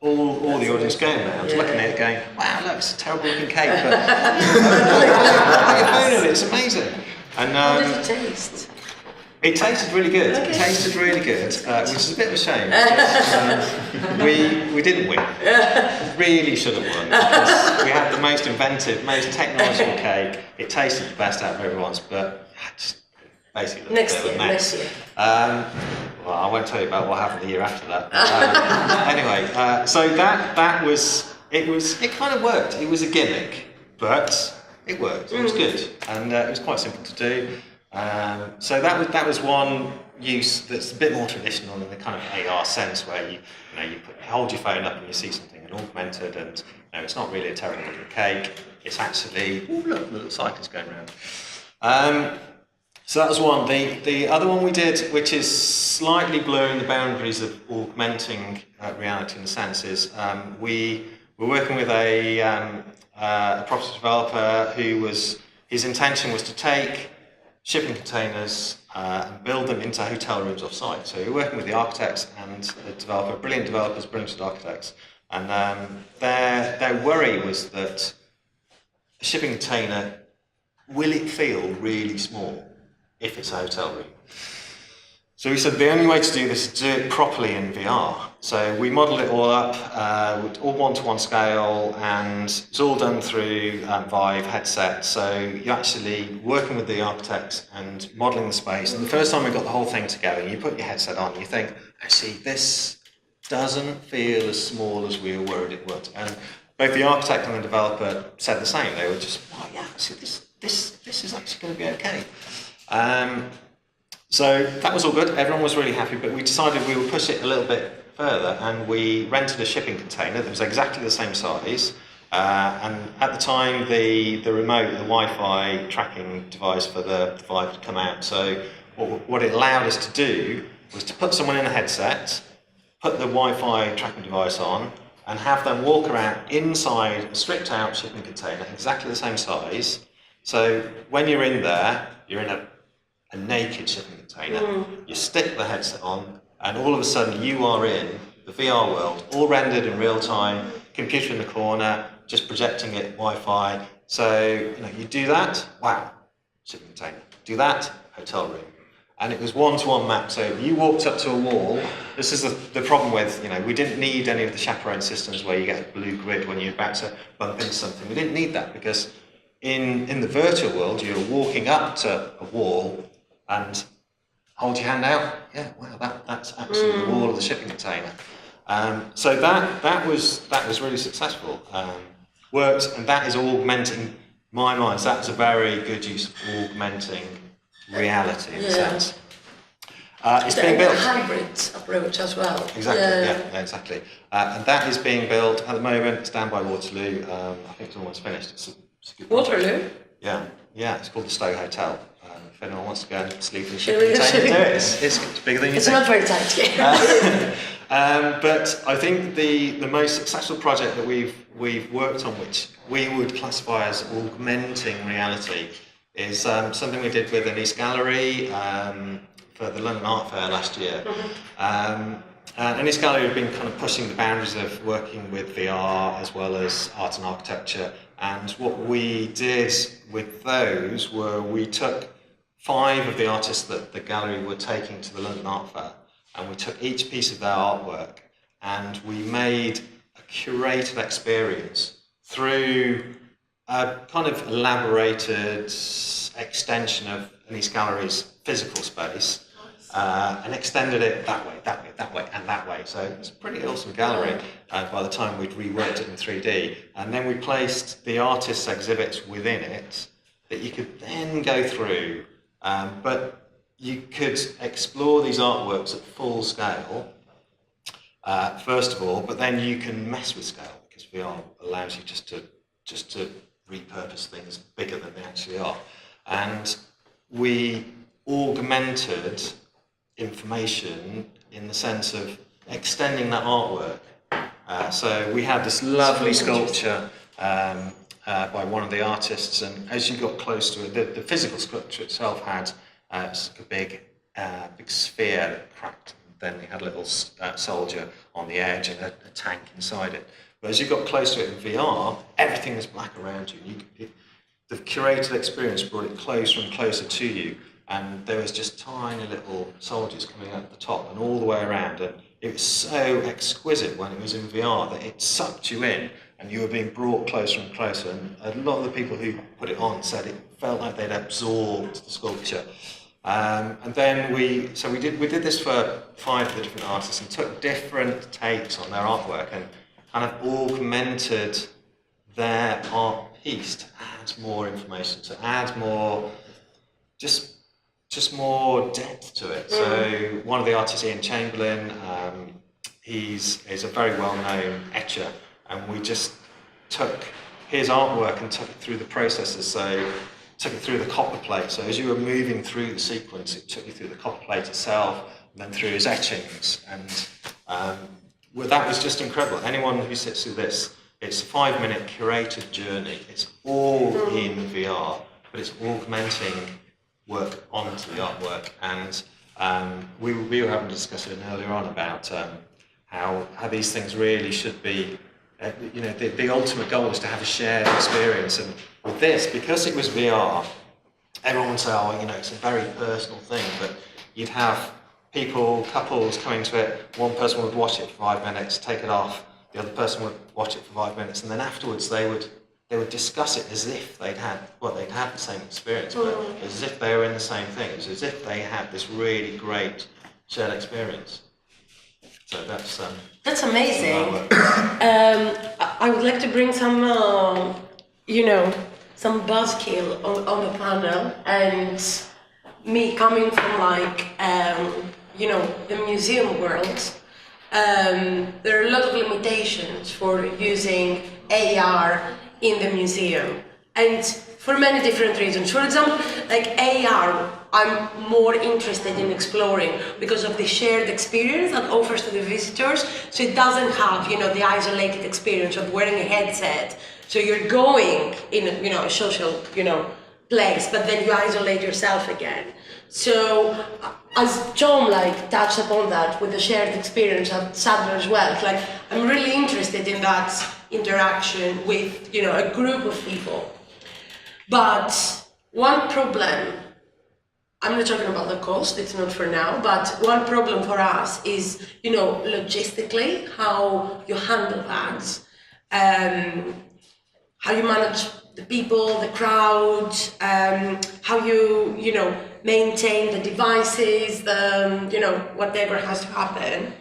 all the audience going around looking at it going, wow, look, it's a terrible looking cake, but put your phone in it, it's amazing. And how did it taste? It tasted really good. Okay. It tasted really good, which is a bit of a shame. Because, we didn't win. Really should have won. Because we had the most inventive, most technological cake. It tasted the best out of everyone's, but just basically next year. Well, I won't tell you about what happened the year after that. Anyway, so it kind of worked. It was a gimmick, but it worked. It was good, and it was quite simple to do. So that was one use that's a bit more traditional in the kind of AR sense, where you hold your phone up and you see something in augmented, and it's not really a terrible looking cake. It's actually look, the little cycles going around. So that was one. The other one we did, which is slightly blurring the boundaries of augmenting reality in a sense, is we were working with a property developer his intention was to take shipping containers and build them into hotel rooms off-site. So you're working with the architects and the developer, brilliant developers, brilliant architects, and their worry was that a shipping container, will it feel really small if it's a hotel room? So we said the only way to do this is to do it properly in VR. So we modelled it all up, all one-to-one scale, and it's all done through Vive headset. So you're actually working with the architects and modelling the space. And the first time we got the whole thing together, you put your headset on, you think, actually, this doesn't feel as small as we were worried it would. And both the architect and the developer said the same. They were just, oh yeah, see, this is actually going to be okay. So that was all good. Everyone was really happy, but we decided we would push it a little bit further, and we rented a shipping container that was exactly the same size. And at the time, the remote, the Wi-Fi tracking device for the Vive had come out. So what it allowed us to do was to put someone in a headset, put the Wi-Fi tracking device on, and have them walk around inside a stripped-out shipping container, exactly the same size. So when you're in there, you're in a naked shipping container. You stick the headset on, and all of a sudden you are in the VR world, all rendered in real time, computer in the corner, just projecting it Wi-Fi. So you do that, wow, shipping container. Do that, hotel room. And it was one-to-one map. So if you walked up to a wall, this is the problem with, we didn't need any of the chaperone systems where you get a blue grid when you're about to bump into something. We didn't need that because in the virtual world, you're walking up to a wall and hold your hand out. Yeah, wow, that's absolutely the wall of the shipping container. So that was really successful. Worked, and that is augmenting my mind. So that's a very good use of augmenting reality in a sense. It's being built. A hybrid approach as well. Exactly. Yeah, exactly. And that is being built at the moment. It's down by Waterloo. I think it's almost finished. It's a good project. Waterloo. Yeah. It's called the Stowe Hotel. If anyone wants to go and sleep in the shipping container, do it. It's bigger than you think. It's not very tight yet. But I think the most successful project that we've worked on, which we would classify as augmenting reality, is something we did with an East Gallery for the London Art Fair last year. And East Gallery have been kind of pushing the boundaries of working with VR as well as art and architecture. And what we did with those were we took 5 of the artists that the gallery were taking to the London Art Fair, and we took each piece of their artwork and we made a curated experience through a kind of elaborated extension of an East Gallery's physical space, and extended it that way, and that way. So it's a pretty awesome gallery by the time we'd reworked it in 3D. And then we placed the artists' exhibits within it that you could then go through, but you could explore these artworks at full scale, first of all, but then you can mess with scale because VR allows you just to repurpose things bigger than they actually are. And we augmented information in the sense of extending that artwork. So we had this lovely sculpture by one of the artists, and as you got close to it, the physical sculpture itself had a big sphere that cracked. Then they had a little soldier on the edge and a tank inside it. But as you got close to it in VR, everything was black around you. The curated experience brought it closer and closer to you, and there was just tiny little soldiers coming out the top and all the way around. And it was so exquisite when it was in VR that it sucked you in, and you were being brought closer and closer. And a lot of the people who put it on said it felt like they'd absorbed the sculpture. And then we did this for 5 of the different artists and took different takes on their artwork and kind of augmented their art piece to add more information, to add more, just more depth to it. So one of the artists, Ian Chamberlain, is a very well-known etcher, and we just took his artwork and took it through the processes. So took it through the copper plate. So as you were moving through the sequence, it took you through the copper plate itself, and then through his etchings. And that was just incredible. Anyone who sits through this, it's a 5-minute curated journey. It's all in VR, but it's augmenting work onto the artwork. And we were having a discussion earlier on about how these things really should be. The ultimate goal is to have a shared experience, and with this, because it was VR, everyone would say, it's a very personal thing, but you'd have couples coming to it, one person would watch it for 5 minutes, take it off, the other person would watch it for 5 minutes, and then afterwards they would discuss it as if they'd had the same experience, but as if they were in the same thing, as if they had this really great shared experience. So That's amazing. I would like to bring some, some buzzkill on the panel, and me coming from the museum world. There are a lot of limitations for using AR in the museum, and for many different reasons. For example, like AR, I'm more interested in exploring because of the shared experience that offers to the visitors. So it doesn't have, the isolated experience of wearing a headset. So you're going in, a social, place, but then you isolate yourself again. So as John touched upon that with the shared experience at Sadler's Wells, I'm really interested in that interaction with, a group of people. But one problem, I'm not talking about the cost, it's not for now, but one problem for us is, logistically, how you handle that, how you manage the people, the crowd, how you, maintain the devices, whatever has to happen.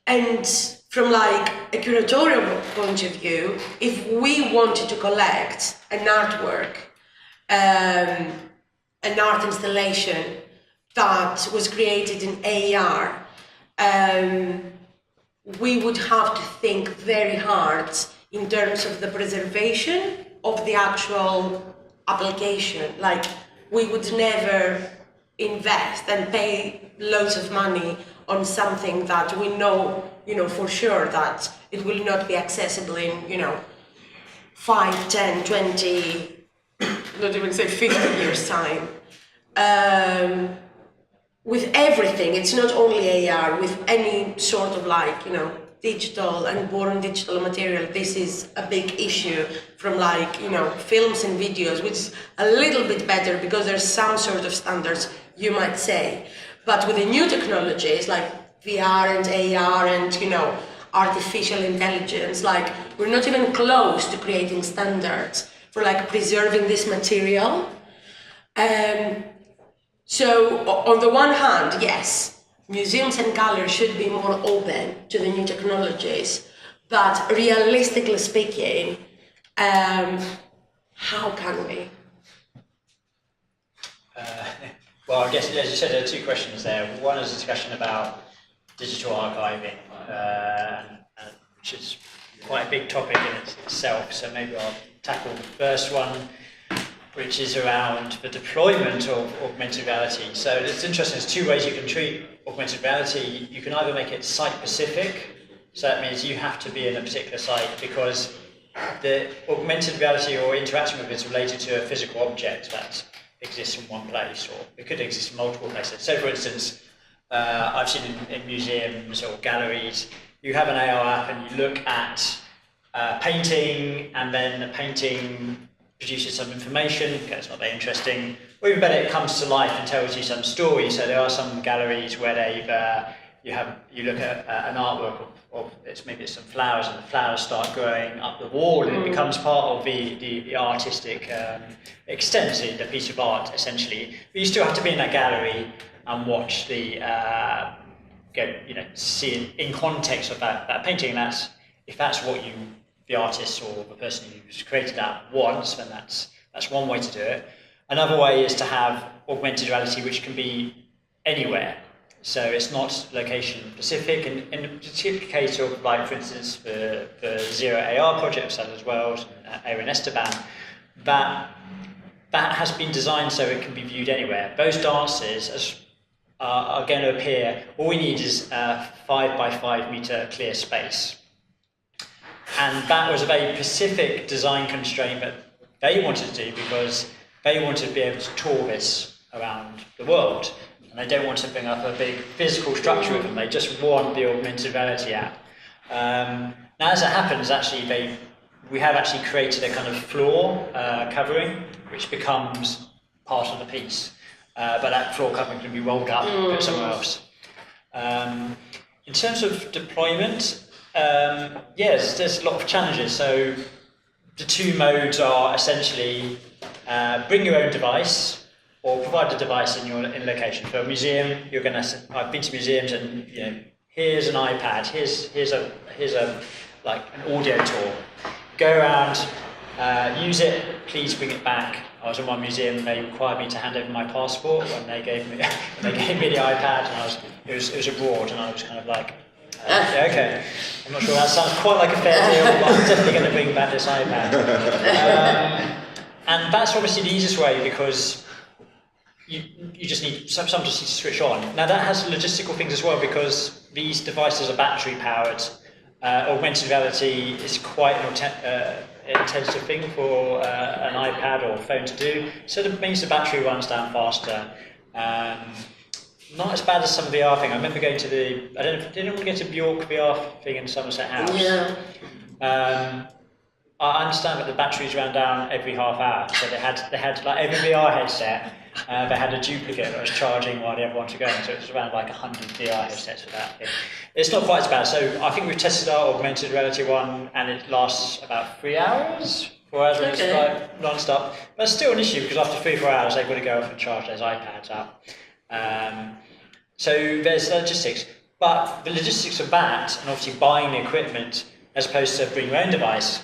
And from a curatorial point of view, if we wanted to collect an artwork, an art installation that was created in AR, we would have to think very hard in terms of the preservation of the actual application. We would never invest and pay loads of money on something that we know, for sure that it will not be accessible in, 5, 10, 20, not even say 50 years time. With everything, it's not only AR, with any sort of digital and born digital material, this is a big issue from films and videos, which is a little bit better because there's some sort of standards, you might say. But with the new technologies like VR and AR and, artificial intelligence, we're not even close to creating standards for preserving this material. So on the one hand, yes, museums and galleries should be more open to the new technologies, but realistically speaking, how can we? Well, I guess, as you said, there are two questions there. One is a discussion about digital archiving, which is quite a big topic in itself, so maybe I'll tackle the first one, which is around the deployment of augmented reality. So it's interesting, there's two ways you can treat augmented reality. You can either make it site-specific, so that means you have to be in a particular site because the augmented reality or interaction with it is related to a physical object that exists in one place, or it could exist in multiple places. So for instance, I've seen in museums or galleries, you have an AR app and you look at painting, and then the painting produces some information. Okay, it's not very interesting. Or even better, it comes to life and tells you some story. So there are some galleries where you look at an artwork of maybe it's some flowers, and the flowers start growing up the wall, and it becomes part of the artistic extent, the piece of art essentially. But you still have to be in that gallery and watch see it in context of that painting. And if that's what the artist or the person who's created that wants, then that's one way to do it. Another way is to have augmented reality, which can be anywhere. So it's not location specific. And in the particular case of, for instance, the Zero AR project of Sadler's Wells and Aaron Esteban, that has been designed so it can be viewed anywhere. Those dances are going to appear. All we need is a 5 by 5 meter clear space. And that was a very specific design constraint that they wanted to do because they wanted to be able to tour this around the world. And they don't want to bring up a big physical structure with them, they just want the augmented reality app. Now, as it happens, we have actually created a kind of floor covering, which becomes part of the piece. But that floor covering can be rolled up and put somewhere else. In terms of deployment, yes, there's a lot of challenges. So the two modes are essentially bring your own device or provide a device in location. For a museum, you're going to. I've been to museums, and here's an iPad. Here's a like an audio tour. Go around, use it. Please bring it back. I was in one museum. They required me to hand over my passport when they gave me the iPad, and it was abroad, and I was kind of like. Okay, I'm not sure that sounds quite like a fair deal, but I'm definitely going to bring back this iPad. And that's obviously the easiest way because you just need some just need to switch on. Now that has logistical things as well because these devices are battery powered. Augmented reality is quite an intensive thing for an iPad or phone to do, so that means the battery runs down faster. Not as bad as some VR thing. I remember going to did anyone go to Bjork VR thing in Somerset House? Yeah. I understand that the batteries ran down every half hour, so they had like every VR headset, they had a duplicate that was charging while the other ones were going, so it was around like 100 VR headsets for that thing. It's not quite as bad, so I think we've tested our augmented reality one, and it lasts about 4 hours when it's like non-stop. But it's still an issue, because after 3-4 hours they've got to go off and charge those iPads up. So there's logistics, but the logistics of that, and obviously buying the equipment, as opposed to bring your own device.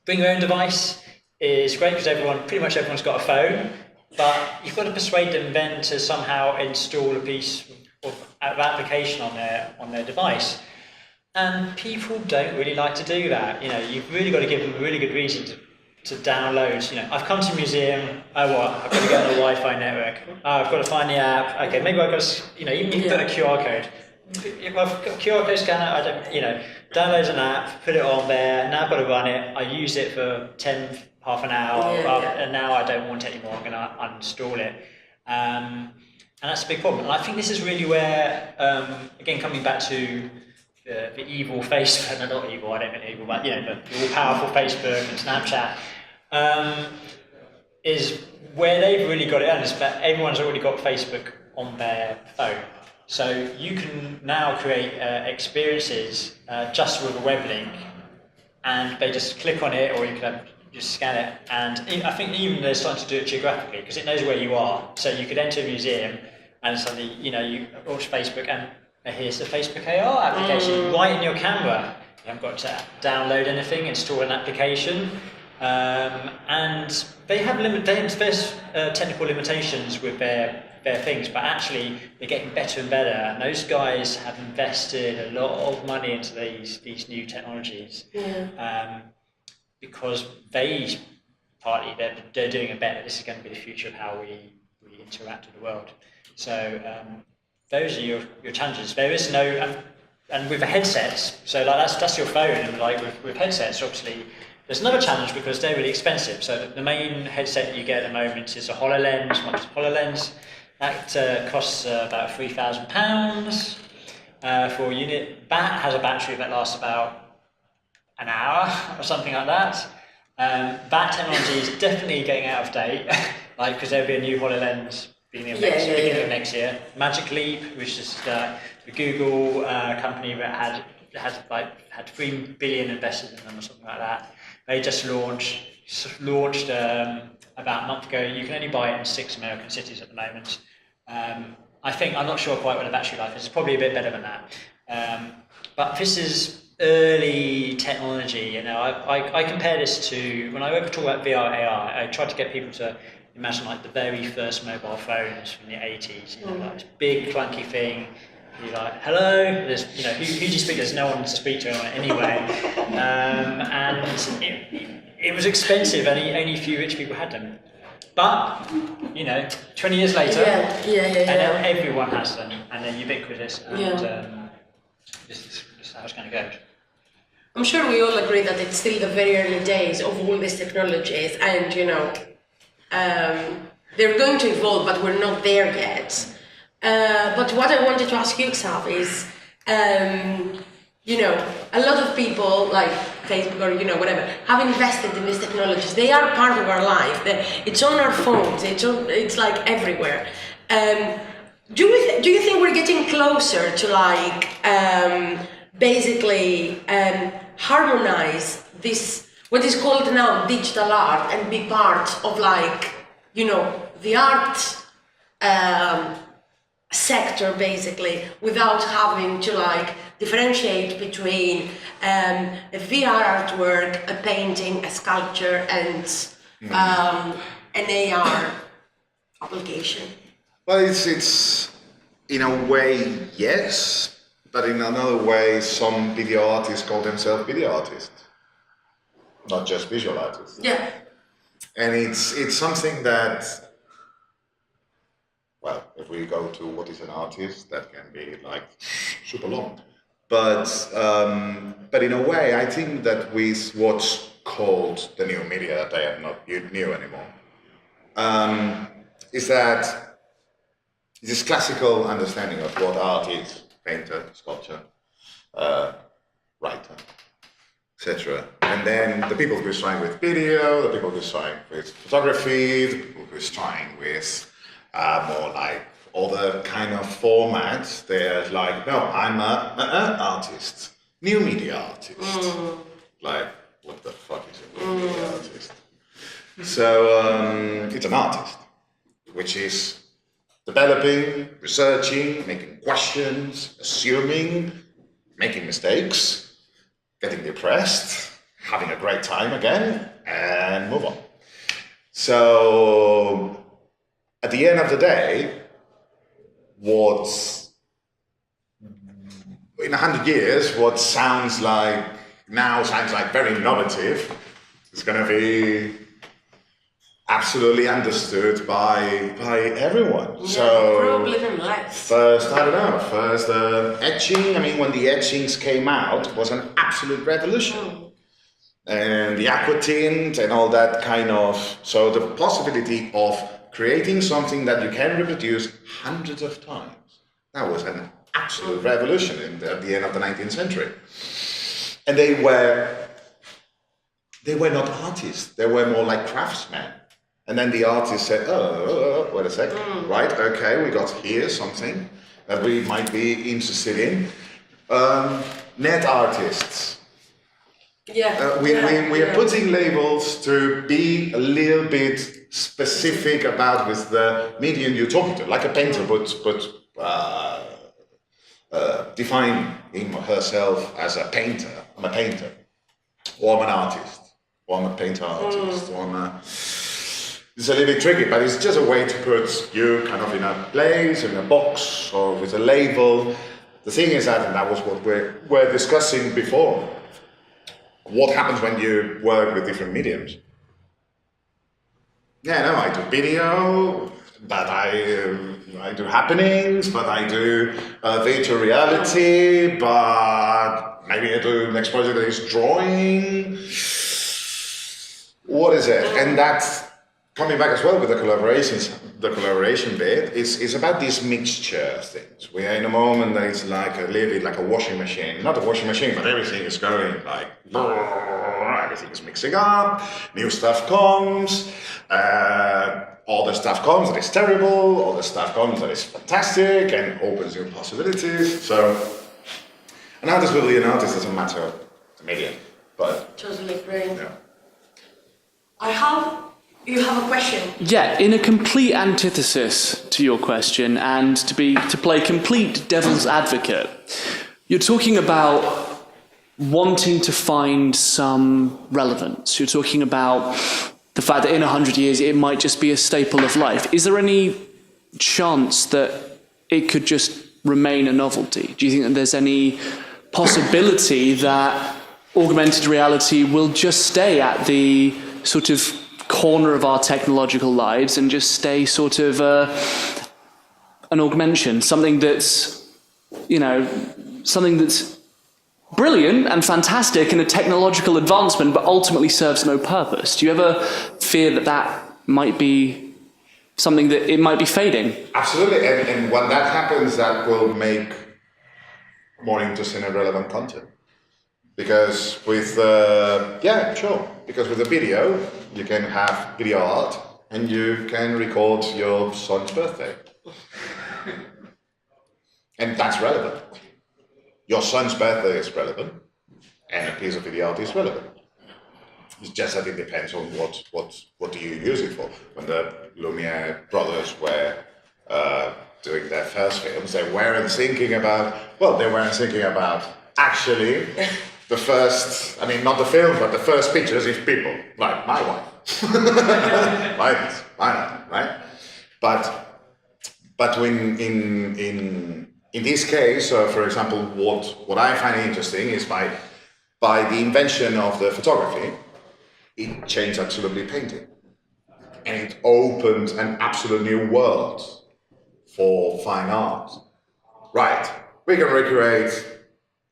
Bring your own device is great because pretty much everyone's got a phone, but you've got to persuade them then to somehow install a piece of application on their device. And people don't really like to do that. You've really got to give them a really good reason to download. I've come to a museum. Oh, what? I've got to get on a Wi-Fi network. Oh, I've got to find the app. Okay, maybe I've got to. Even you put a QR code. If I've got a QR code scanner, I don't. Download an app, put it on there. Now I've got to run it. I use it for half an hour, and now I don't want it anymore. I'm going to uninstall it. And that's a big problem. And I think this is really where, again, coming back to the evil Facebook, no, not evil, I don't mean evil, but the all-powerful Facebook and Snapchat, is where they've really got it on, is that everyone's already got Facebook on their phone. So you can now create experiences just with a web link, and they just click on it, or you can just scan it. And I think even they're starting to do it geographically, because it knows where you are. So you could enter a museum, and suddenly you launch Facebook, and here's the Facebook AR application right in your camera. You haven't got to download anything, install an application, and they have there's technical limitations with their things, but actually they're getting better and better. And those guys have invested a lot of money into these new technologies, because they're doing a bet that this is going to be the future of how we interact with the world. So those are your challenges. There is no, and with the headsets, so like that's your phone, and like with headsets, obviously there's another challenge because they're really expensive. So the main headset you get at the moment is a HoloLens, Microsoft HoloLens. That costs about £3,000 for a unit. That has a battery that lasts about an hour or something like that. That technology is definitely getting out of date, because there'll be a new HoloLens beginning of next year. Magic Leap, which is the Google company that had 3 billion invested in them or something like that. They just launched about a month ago. You can only buy it in 6 American cities at the moment. I'm not sure quite what the battery life is. It's probably a bit better than that. But this is early technology. I compare this to when I ever talk about VR AR. I try to get people to imagine like the very first mobile phones from the 80s. Like this big clunky thing. You're like, hello. There's who do you speak? There's no one to speak to on it anyway. And it was expensive. Only a few rich people had them. But 20 years later, and now everyone has them, and they're ubiquitous, and this is how it's going to go. I'm sure we all agree that it's still the very early days of all these technologies, and they're going to evolve, but we're not there yet. But what I wanted to ask you, Xavi, is a lot of people like Facebook or whatever have invested in these technologies. They are part of our life. It's on our phones. It's like everywhere. Do you think we're getting closer to basically harmonize this what is called now digital art and be part of the art sector basically, without having to differentiate between a VR artwork, a painting, a sculpture, and an AR application. Well, it's in a way, yes, but in another way, some video artists call themselves video artists, not just visual artists. Yeah. And it's something that, well, if we go to what is an artist, that can be super long. But in a way, I think that with what's called the new media, they are not new anymore, is that this classical understanding of what art is: painter, sculpture, writer, etc. And then the people who are trying with video, the people who are trying with photography, the people who are trying with more other kind of formats, they're no, I'm an artist, new media artist. What the fuck is a new media artist? So it's an artist, which is developing, researching, making questions, assuming, making mistakes, getting depressed, having a great time again, and move on. So at the end of the day, in 100 years, what sounds like very innovative is going to be absolutely understood by everyone. Yeah, so probably even less. First etching. I mean, when the etchings came out, it was an absolute revolution. And the aquatint and all that kind of. So the possibility of creating something that you can reproduce hundreds of times, that was an absolute revolution at the end of the 19th century. And they were not artists. They were more like craftsmen. And then the artist said, wait a sec, right, okay, we got here something that we might be interested in. Net artists. Yeah. We are putting labels to be a little bit specific about with the medium you're talking to, like a painter would define him or herself as a painter. I'm a painter, or I'm an artist, or I'm a painter artist, or I'm a... It's a little bit tricky, but it's just a way to put you kind of in a place, in a box, or with a label. The thing is that, and that was what we're discussing before, what happens when you work with different mediums? Yeah, no, I do video, but I do happenings, but I do virtual reality, but maybe I do an exposure that is drawing. What is it? And that's coming back as well with the collaboration bit, is about these mixture things. We are in a moment that it's like a little bit like a washing machine. Not a washing machine, but everything is going everything is mixing up, new stuff comes, all the stuff comes that is terrible, all the stuff comes that is fantastic and opens new possibilities. So an artist will be an artist, doesn't matter the medium, but... Totally agree. Yeah. You have a question? Yeah, in a complete antithesis to your question, and to play complete devil's advocate, you're talking about wanting to find some relevance. You're talking about the fact that in 100 years it might just be a staple of life. Is there any chance that it could just remain a novelty? Do you think that there's any possibility that augmented reality will just stay at the sort of corner of our technological lives and just stay sort of an augmentation, something that's brilliant and fantastic and a technological advancement, but ultimately serves no purpose? Do you ever fear that might be something that it might be fading? Absolutely, and when that happens, that will make more interesting and relevant content. Because with because with the video, you can have video art and you can record your son's birthday. And that's relevant. Your son's birthday is relevant, and a piece of video art is relevant. It's just that it depends on what do you use it for. When the Lumiere brothers were doing their first films, they weren't thinking about actually the first, I mean, not the film, but the first pictures is people, like my wife. right? But when in this case, for example, what I find interesting is by the invention of the photography, it changed absolutely painting. And it opened an absolute new world for fine art. Right, we can recreate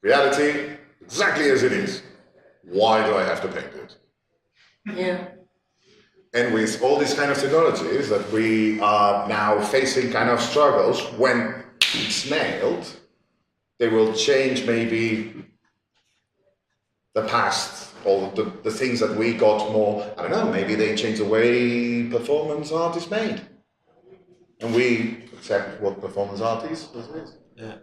reality exactly as it is. Why do I have to paint it? Yeah. And with all these kind of technologies that we are now facing kind of struggles, when it's nailed, they will change maybe the past or the things that we got more, I don't know, maybe they change the way performance art is made. And we accept what performance art is as it is. Yeah.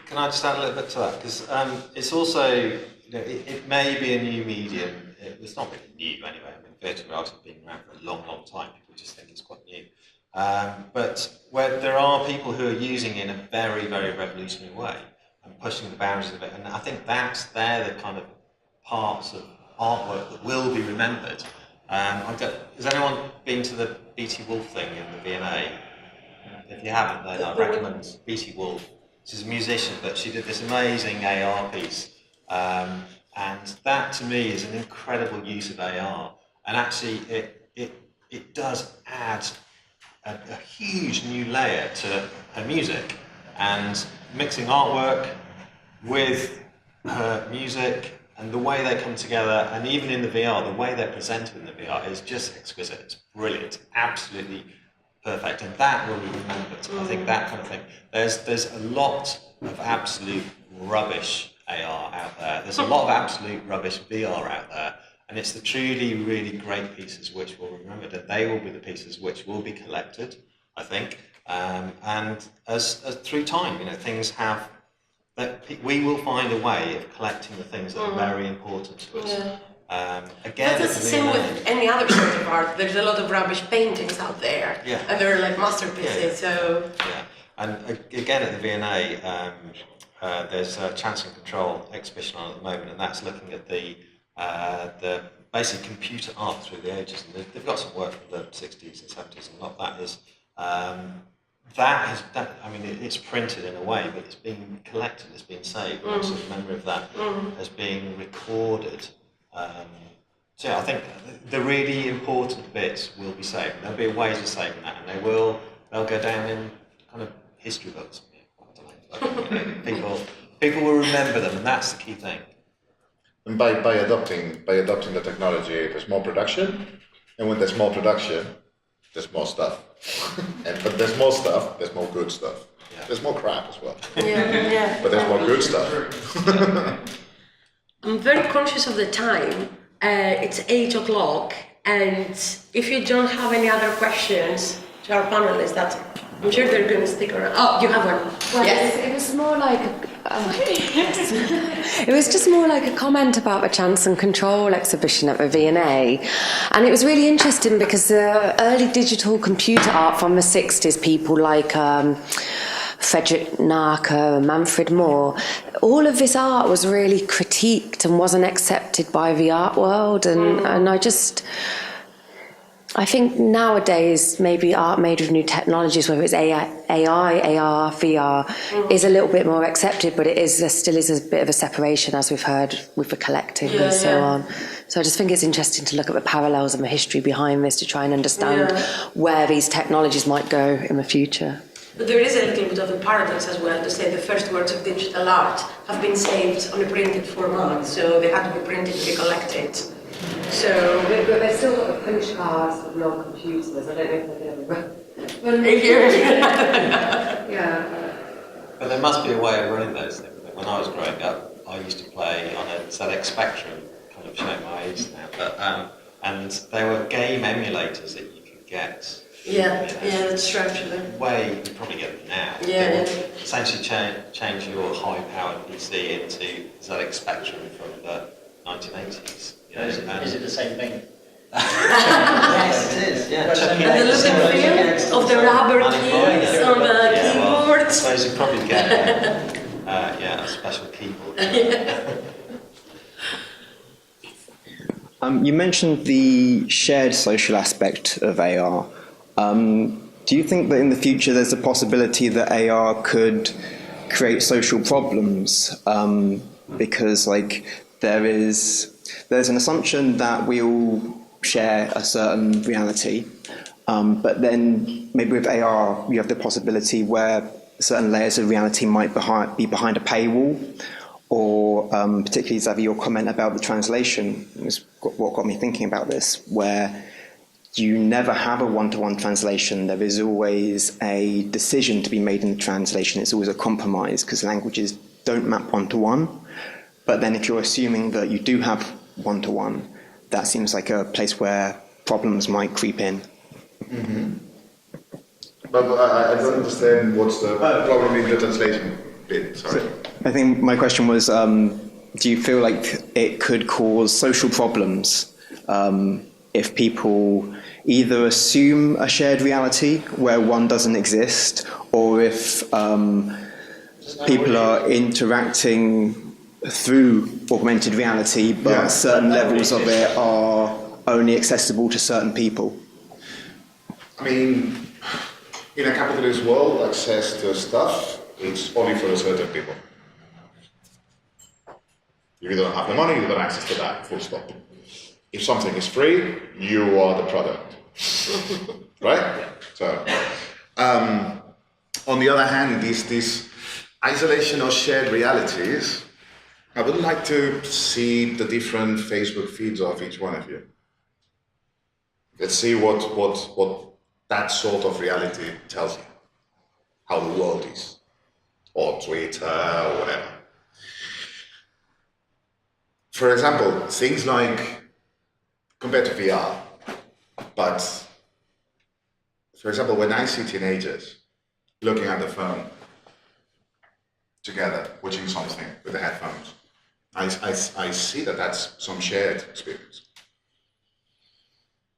Can I just add a little bit to that? Because it's also, it may be a new medium. It's not really new anyway. I mean, virtual reality has been around for a long, long time. People just think it's quite new. But where there are people who are using it in a very, very revolutionary way and pushing the boundaries of it. And I think they're the kind of parts of artwork that will be remembered. Has anyone been to the BT Wolf thing in the V&A? If you haven't, then I recommend BT Wolf. She's a musician, but she did this amazing AR piece. And that, to me, is an incredible use of AR. And actually, it does add a huge new layer to her music. And mixing artwork with her music and the way they come together, and even in the VR, the way they're presented in the VR is just exquisite. It's brilliant, absolutely perfect, and that will be remembered. I think that kind of thing. There's a lot of absolute rubbish AR out there. There's a lot of absolute rubbish VR out there, and it's the truly, really great pieces which will be remembered, and they will be the pieces which will be collected, I think. And as through time, things have. That we will find a way of collecting the things that are very important to us. Yeah. Again, that's the same with any other sort of art. There's a lot of rubbish paintings out there, and they're like masterpieces. So and again at the V&A, there's a Chance and Control exhibition on at the moment, and that's looking at the basic computer art through the ages. And they've got some work from the 60s and 70s, and a lot of that is. It's printed in a way, but it's being collected, it's being saved. So the memory of that has been recorded. So I think the really important bits will be saved. There'll be ways of saving that, and they'll go down in kind of history books. People will remember them, and that's the key thing. And by adopting the technology, there's more production, and when there's more production, there's more stuff. But there's more stuff, there's more good stuff. Yeah. There's more crap as well. Yeah. But there's more good stuff. I'm very conscious of the time. It's 8 o'clock, and if you don't have any other questions to our panelists, I'm sure they're going to stick around. Oh, you have one. Well, Yes. it was more like it was just more like a comment about the Chance and Control exhibition at the V&A, and it was really interesting because the early digital computer art from the 60s, people like Frederick Narker, Manfred Moore, all of this art was really critiqued and wasn't accepted by the art world, and I think nowadays maybe art made with new technologies, whether it's AI, AR, VR, is a little bit more accepted, but there still is a bit of a separation, as we've heard, with the collecting and so on. So I just think it's interesting to look at the parallels and the history behind this to try and understand where these technologies might go in the future. But there is a little bit of a paradox as well to say the first works of digital art have been saved on a printed format, so they had to be printed to be collected. So, but they've still got the punch cards with no computers. I don't know if they're going to Yeah. But there must be a way of running those things. When I was growing up, I used to play on a ZX Spectrum, kind of showing my age now, but and there were game emulators that you could get. That's true actually. You probably get them now. Essentially change your high-powered PC into ZX Spectrum from the 1980s. You know, Is it the same thing? Yes, it is. Yeah. And the look and feel of the rubber keys on the keyboard. I suppose you probably get a special keyboard. You mentioned the shared social aspect of AR. Do you think that in the future there's a possibility that AR could create social problems? Because there's an assumption that we all share a certain reality, but then maybe with AR you have the possibility where certain layers of reality might be behind a paywall, or particularly, Xavi, your comment about the translation was what got me thinking about this, where you never have a one-to-one translation. There is always a decision to be made in the translation. It's always a compromise because languages don't map one-to-one. But then if you're assuming that you do have one-to-one, that seems like a place where problems might creep in. Mm-hmm. But I don't understand what's the problem in the translation bit, sorry. I think my question was, do you feel like it could cause social problems if people either assume a shared reality where one doesn't exist, or if people are interacting through augmented reality, but certain levels of it are only accessible to certain people? I mean, in a capitalist world, access to stuff, it's only for certain people. If you don't have the money, you don't have access to that, full stop. If something is free, you are the product. Right? So, on the other hand, this isolation of shared realities, I would like to see the different Facebook feeds of each one of you. Let's see what that sort of reality tells you, how the world is, or Twitter, or whatever. For example, things like, compared to VR, but for example, when I see teenagers looking at the phone together, watching something with the headphones, I see that that's some shared experience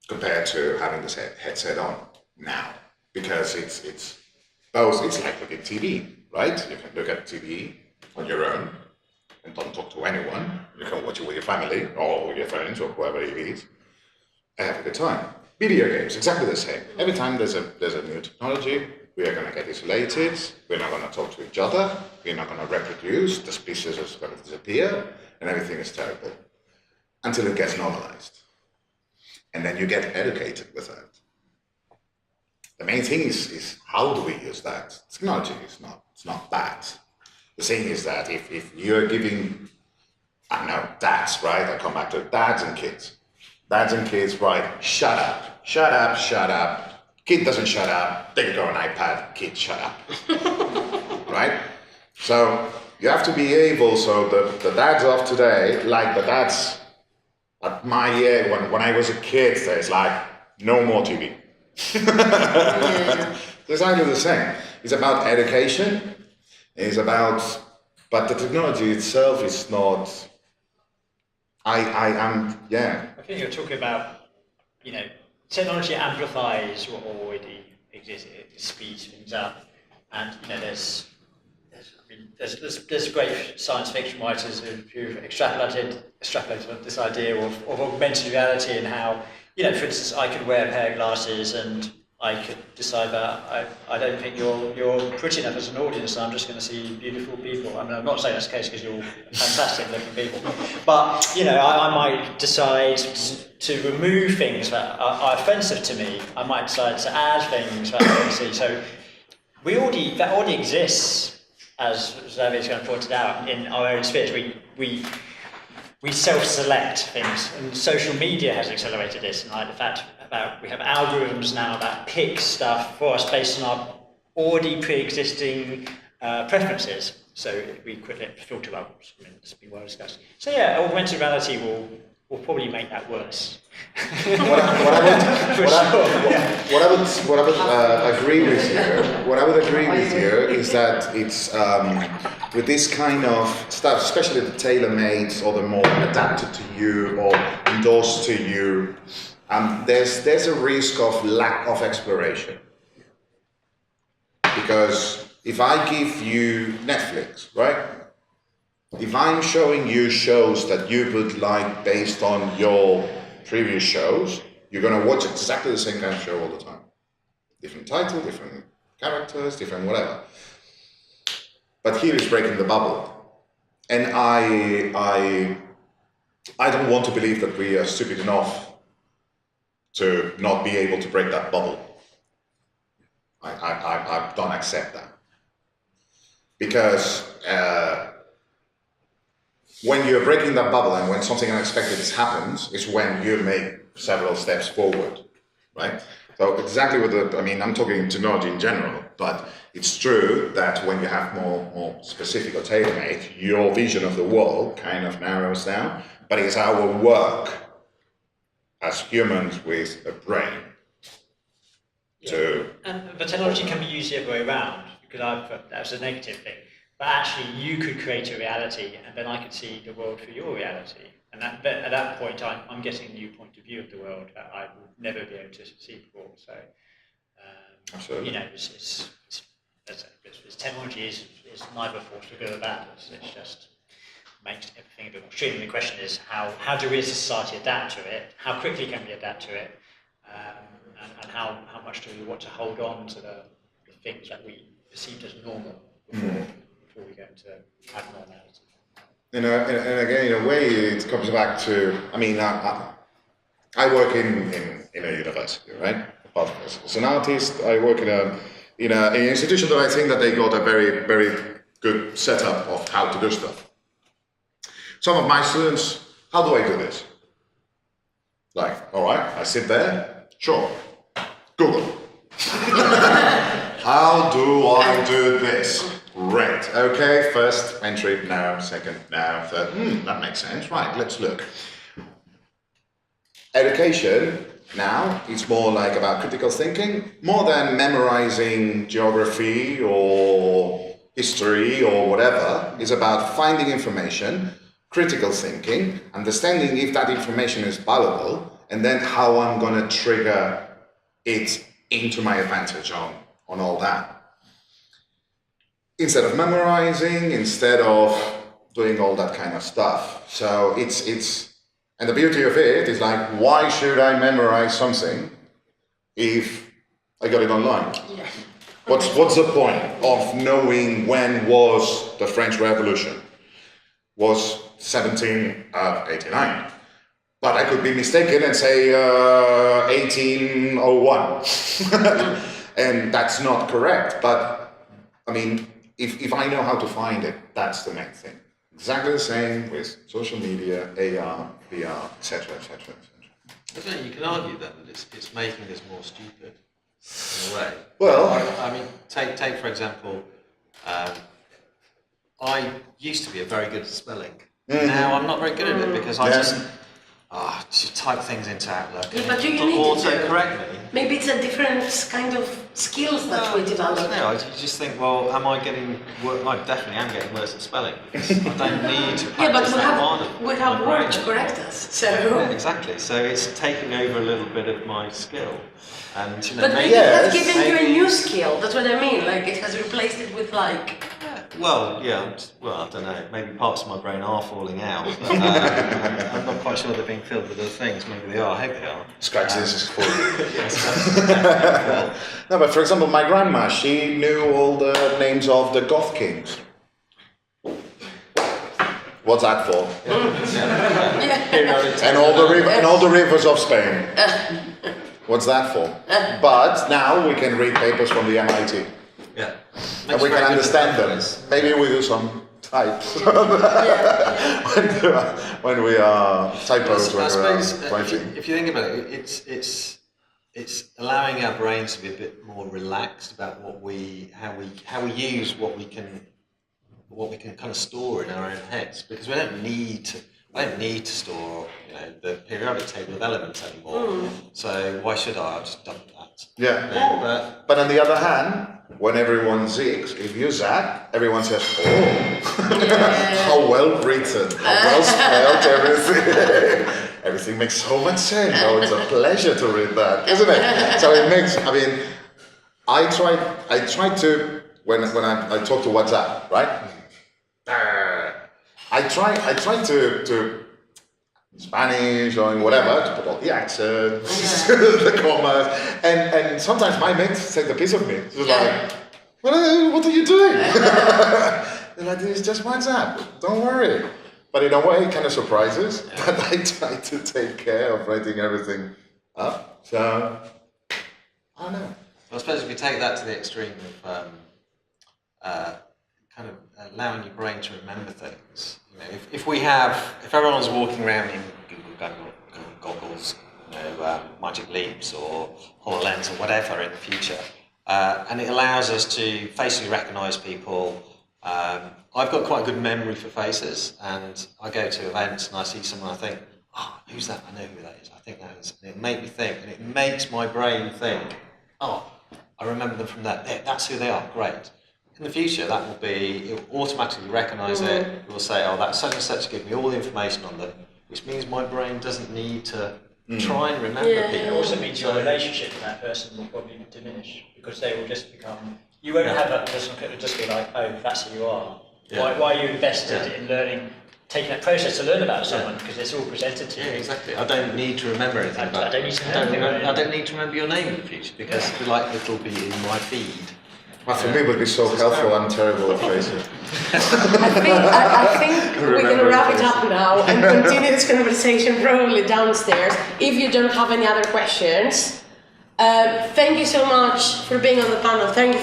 compared to having this headset on now, because it's both. It's like looking at TV, right? You can look at TV on your own and don't talk to anyone. You can watch it with your family or with your friends or whoever it is and have a good time. Video games, exactly the same. Every time there's a new technology, we are going to get isolated, we're not going to talk to each other, we're not going to reproduce, the species is going to disappear, and everything is terrible. Until it gets normalized. And then you get educated with that. The main thing is how do we use that? Technology is not bad. The thing is that if you're giving, I don't know, dads, right? I come back to dads and kids. Dads and kids, right? Shut up. Shut up, shut up. Kid doesn't shut up. They go on iPad. Kid, shut up. Right? So you have to be able, so the dads of today, like the dads at my year, when I was a kid, there's like, no more TV. It's exactly the same. It's about education. It's about, but the technology itself is not. I think you're talking about, technology amplifies what already exists. It speeds things up, and there's great science fiction writers who've extrapolated this idea of augmented reality and how, for instance, I could wear a pair of glasses and I could decide that I don't think you're pretty enough as an audience, and I'm just going to see beautiful people. I mean, I'm not saying that's the case because you're fantastic looking people, but I might decide to remove things that are offensive to me. I might decide to add things that I don't see. So that already exists, as Xavi's kind of pointed out, in our own spheres. We self-select things, and social media has accelerated this. And like the fact about we have algorithms now that pick stuff for us based on our already pre-existing preferences. So we quickly filter bubbles. I mean, this has been well discussed. So yeah, augmented reality will will probably make that worse. What I would agree with you is that it's with this kind of stuff, especially the tailor-made or the more adapted to you or endorsed to you, there's a risk of lack of exploration. Because if I give you Netflix, right? If I'm showing you shows that you would like based on your previous shows, you're going to watch exactly the same kind of show all the time. Different title, different characters, different whatever. But here is breaking the bubble. And I don't want to believe that we are stupid enough to not be able to break that bubble. I don't accept that. Because when you're breaking that bubble and when something unexpected happens, is when you make several steps forward, right? So exactly I'm talking technology in general, but it's true that when you have more specific or tailor-made, your vision of the world kind of narrows down, but it's our work as humans with a brain to... And the technology can be used the other way around, because that's a negative thing. But actually, you could create a reality, and then I could see the world through your reality. And at that point, I'm getting a new point of view of the world that I would never be able to see before. So, Absolutely. Technology is neither force for good or bad. It's just makes everything a bit more streaming. The question is how do we as a society adapt to it? How quickly can we adapt to it? And how much do we want to hold on to the things that we perceived as normal before we go into abnormality? And again, in a way, it comes back to, I work in a university, right? As an artist, I work in an institution that I think that they got a very, very good setup of how to do stuff. Some of my students, how do I do this? Like, all right, I sit there, sure, Google. How do I do this? Great. Okay, first entry, no. Second, no. Third, that makes sense. Right, let's look. Education now is more like about critical thinking, more than memorizing geography or history or whatever. It's about finding information, critical thinking, understanding if that information is valuable, and then how I'm going to trigger it into my advantage on all that. Instead of memorizing, instead of doing all that kind of stuff. So and the beauty of it is like, why should I memorize something if I got it online? Yeah. What's the point of knowing when was the French Revolution? Was 1789. But I could be mistaken and say 1801. And that's not correct. But, if I know how to find it, that's the main thing. Exactly the same with social media, AR, VR, etc., etc., etc. You can argue then that it's making us more stupid, in a way. Well... take for example, I used to be very good at spelling. Now I'm not very good at it because I just type things into Outlook. Yeah, but you need to auto-correct me. Maybe it's a different kind of skills that we develop. No, I just think, well, am I getting worse? I definitely am getting worse at spelling because I don't need to practice that harder. We have work to correct us, so... Yeah, exactly, so it's taking over a little bit of my skill. And, but maybe it has given you a new skill, that's what I mean, like it has replaced it with like... Well, I don't know, maybe parts of my brain are falling out, but I'm not quite sure they're being filled with other things, maybe they are, I hope they are. Scratch this is full. No, but for example, my grandma, she knew all the names of the Goth kings. What's that for? And all the rivers of Spain. What's that for? But now we can read papers from the MIT. Yeah. And we can understand them. Maybe we do some types when we are typos when we're writing. If you think about it, it's allowing our brains to be a bit more relaxed about how we use what we can kind of store in our own heads, because we don't need to. I don't need to store, the periodic table of elements anymore. So why should I? I'll just dump that. Yeah. But on the other hand, when everyone zigs, if you zag, everyone says, how well written, how well spelled everything. Everything makes so much sense. Oh, it's a pleasure to read that, isn't it? So it makes, I try to, when I talk to WhatsApp, right? I try to Spanish or whatever, to put all the accents, the commas, and sometimes my mates take the piece of me. It's like, what are you doing? They're like, it's just WhatsApp, don't worry. But in a way, it kind of surprises that I try to take care of writing everything up. So, I don't know. I suppose if you take that to the extreme of kind of allowing your brain to remember things. If everyone's walking around in Google goggles, Magic Leaps or HoloLens or whatever in the future, and it allows us to facially recognise people. I've got quite a good memory for faces, and I go to events and I see someone, I think, who's that? I know who that is. I think that is. And it makes me think, and it makes my brain think, I remember them from that. That's who they are. Great. In the future, it will automatically recognise it. It will say, that's such and such, give me all the information on them, which means my brain doesn't need to try and remember people. It also means your relationship with that person will probably diminish, because they will just become, you won't have that person who will just be like, that's who you are. Yeah. Why are you invested in learning, taking that process to learn about someone, because it's all presented to you. Yeah, exactly. I don't need to remember anything about I don't need to remember your name in the future, because it'll be in my feed. Well, for me, it would be so helpful. I'm terrible at facing. I think we're going to wrap it up now and continue this conversation probably downstairs. If you don't have any other questions, thank you so much for being on the panel. Thank you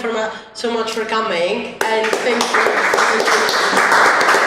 so much for coming, and thank you.